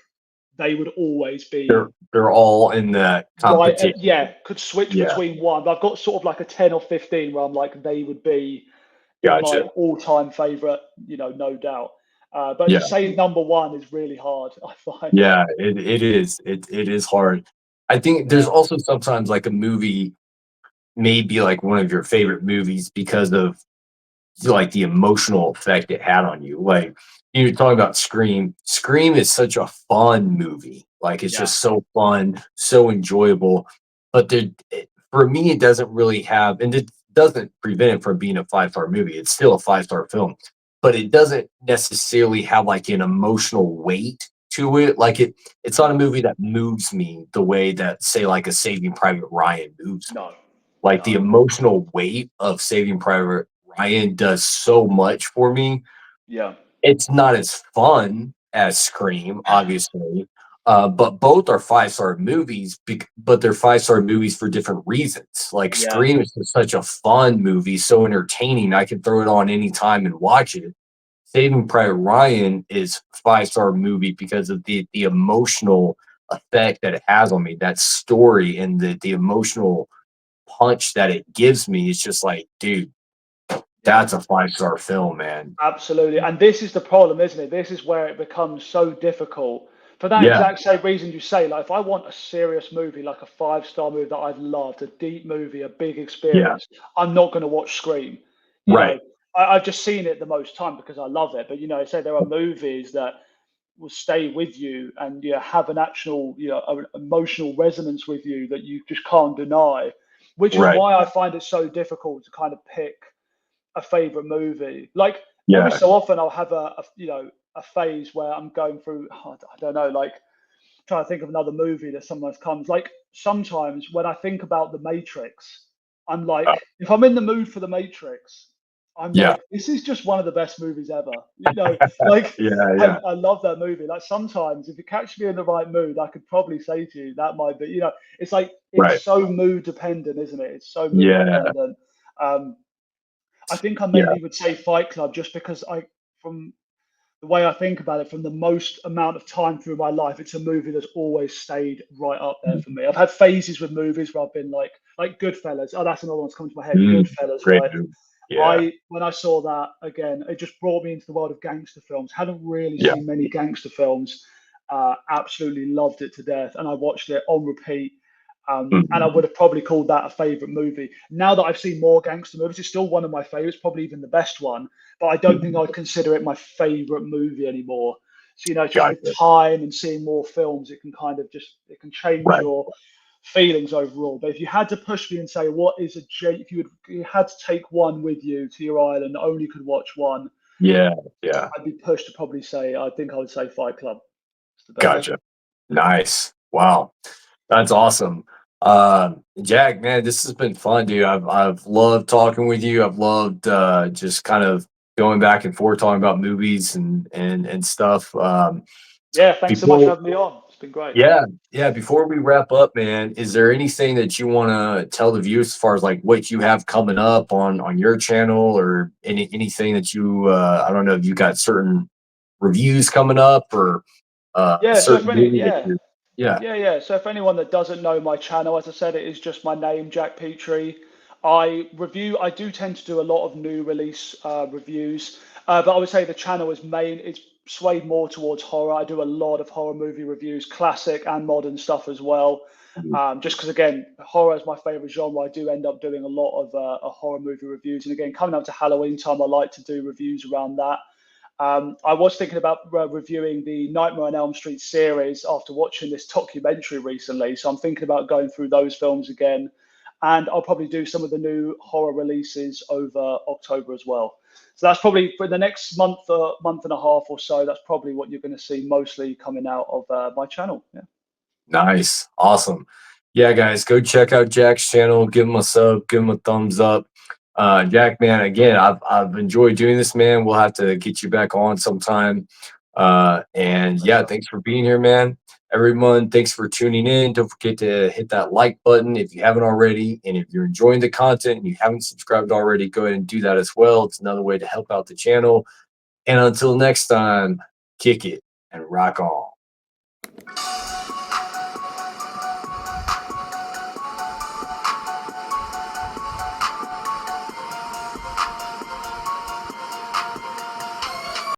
they would always be They're all in that right. competition. Yeah, could switch Yeah. between one, but I've got sort of like a 10 or 15 where I'm like, they would be in my Gotcha. all-time favorite, no doubt. But to Yeah. say number one is really hard, I find. Yeah. It is. It is hard. I think there's Yeah, also sometimes like a movie may be like one of your favorite movies because of like the emotional effect it had on you. Like you're talking about Scream. Scream is such a fun movie. Like it's yeah, just so fun, so enjoyable. But for me, it doesn't really have, and it doesn't prevent it from being a 5-star movie. It's still a 5-star film, but it doesn't necessarily have like an emotional weight to it. Like it's not a no, movie that moves me the way that say like a Saving Private Ryan moves me. no, Like the no. emotional weight of Saving Private Ryan does so much for me. Yeah, It's not as fun as Scream, obviously, but both are 5-star movies, but they're 5-star movies for different reasons. Like yeah, Scream is just such a fun movie, so entertaining. I can throw it on anytime and watch it. Saving Private Ryan is 5-star movie because of the emotional effect that it has on me. That story and the emotional punch that it gives me is just like, dude, yeah. that's a 5-star film, man. Absolutely. And this is the problem, isn't it? This is where it becomes so difficult. For that Yeah, exact same reason you say, like if I want a serious movie, like a five-star movie that I've loved, a deep movie, a big yeah, experience, I'm not going to watch Scream. You know, right, I've just seen it the most time because I love it. But say there are movies that will stay with you and have an actual, an emotional resonance with you that you just can't deny, which is right. why I find it so difficult to kind of pick a favorite movie. Like every Yeah, so often, I'll have a phase where I'm going through. I don't know, like trying to think of another movie that sometimes comes. Like sometimes when I think about The Matrix, I'm uh, like, if I'm in the mood for The Matrix, I'm yeah, like, this is just one of the best movies ever. Like yeah, I, yeah, I love that movie. Like sometimes if you catch me in the right mood, I could probably say to you that might be, it's like right. it's so mood dependent, isn't it? It's so mood Yeah, dependent. Um, I think I yeah, maybe would say Fight Club just because from the way I think about it, from the most amount of time through my life, it's a movie that's always stayed right up there for me. I've had phases with movies where I've been like Goodfellas. Oh, that's another one that's coming to my head. mm, Goodfellas, great right? movie. Yeah, When I saw that again, it just brought me into the world of gangster films. Hadn't really yeah, seen many gangster films. Absolutely loved it to death, and I watched it on repeat. And I mhm, would have probably called that a favorite movie. Now that I've seen more gangster movies, it's still one of my favorites, probably even the best one. But I don't think mhm. I'd consider it my favorite movie anymore. So just with Gotcha. time and seeing more films, it can kind of it can change Right. your feelings overall. But if you had to push me and say what is if you had to take one with you to your island, only could watch one, Yeah, yeah, I'd be pushed to probably say I think I would say Fight Club. It's the best. gotcha. Nice. Wow, that's awesome. Jack, man, this has been fun, dude. I've loved talking with you. I've loved just kind of going back and forth talking about movies and stuff. Yeah, thanks so much for Before having me on. It's been great. Yeah, yeah. Before we wrap up, man, is there anything that you want to tell the viewers as far as like what you have coming up on your channel, or anything that you I don't know if you got certain reviews coming up, or a Yeah, so certain for any, movie that yeah, you're yeah. yeah. So for anyone that doesn't know my channel, as I said, it is just my name, Jack Petrie. I do tend to do a lot of new release reviews, but I would say the channel is it's swayed more towards horror. I do a lot of horror movie reviews, classic and modern stuff as well. Just because, again, horror is my favorite genre, I do end up doing a lot of horror movie reviews. And again, coming up to Halloween time, I like to do reviews around that. I was thinking about reviewing the Nightmare on Elm Street series after watching this documentary recently. So I'm thinking about going through those films again. And I'll probably do some of the new horror releases over October as well. So that's probably for the next month and a half or so. That's probably what you're going to see mostly coming out of my channel. Yeah. Nice. Awesome. Yeah, guys, go check out Jack's channel. Give him a sub, give him a thumbs up. Jack, man, again, I've enjoyed doing this, man. We'll have to get you back on sometime. And Great yeah, stuff. thanks for being here, man. Everyone, thanks for tuning in. Don't forget to hit that like button if you haven't already. And if you're enjoying the content and you haven't subscribed already, go ahead and do that as well. It's another way to help out the channel. And until next time, kick it and rock on.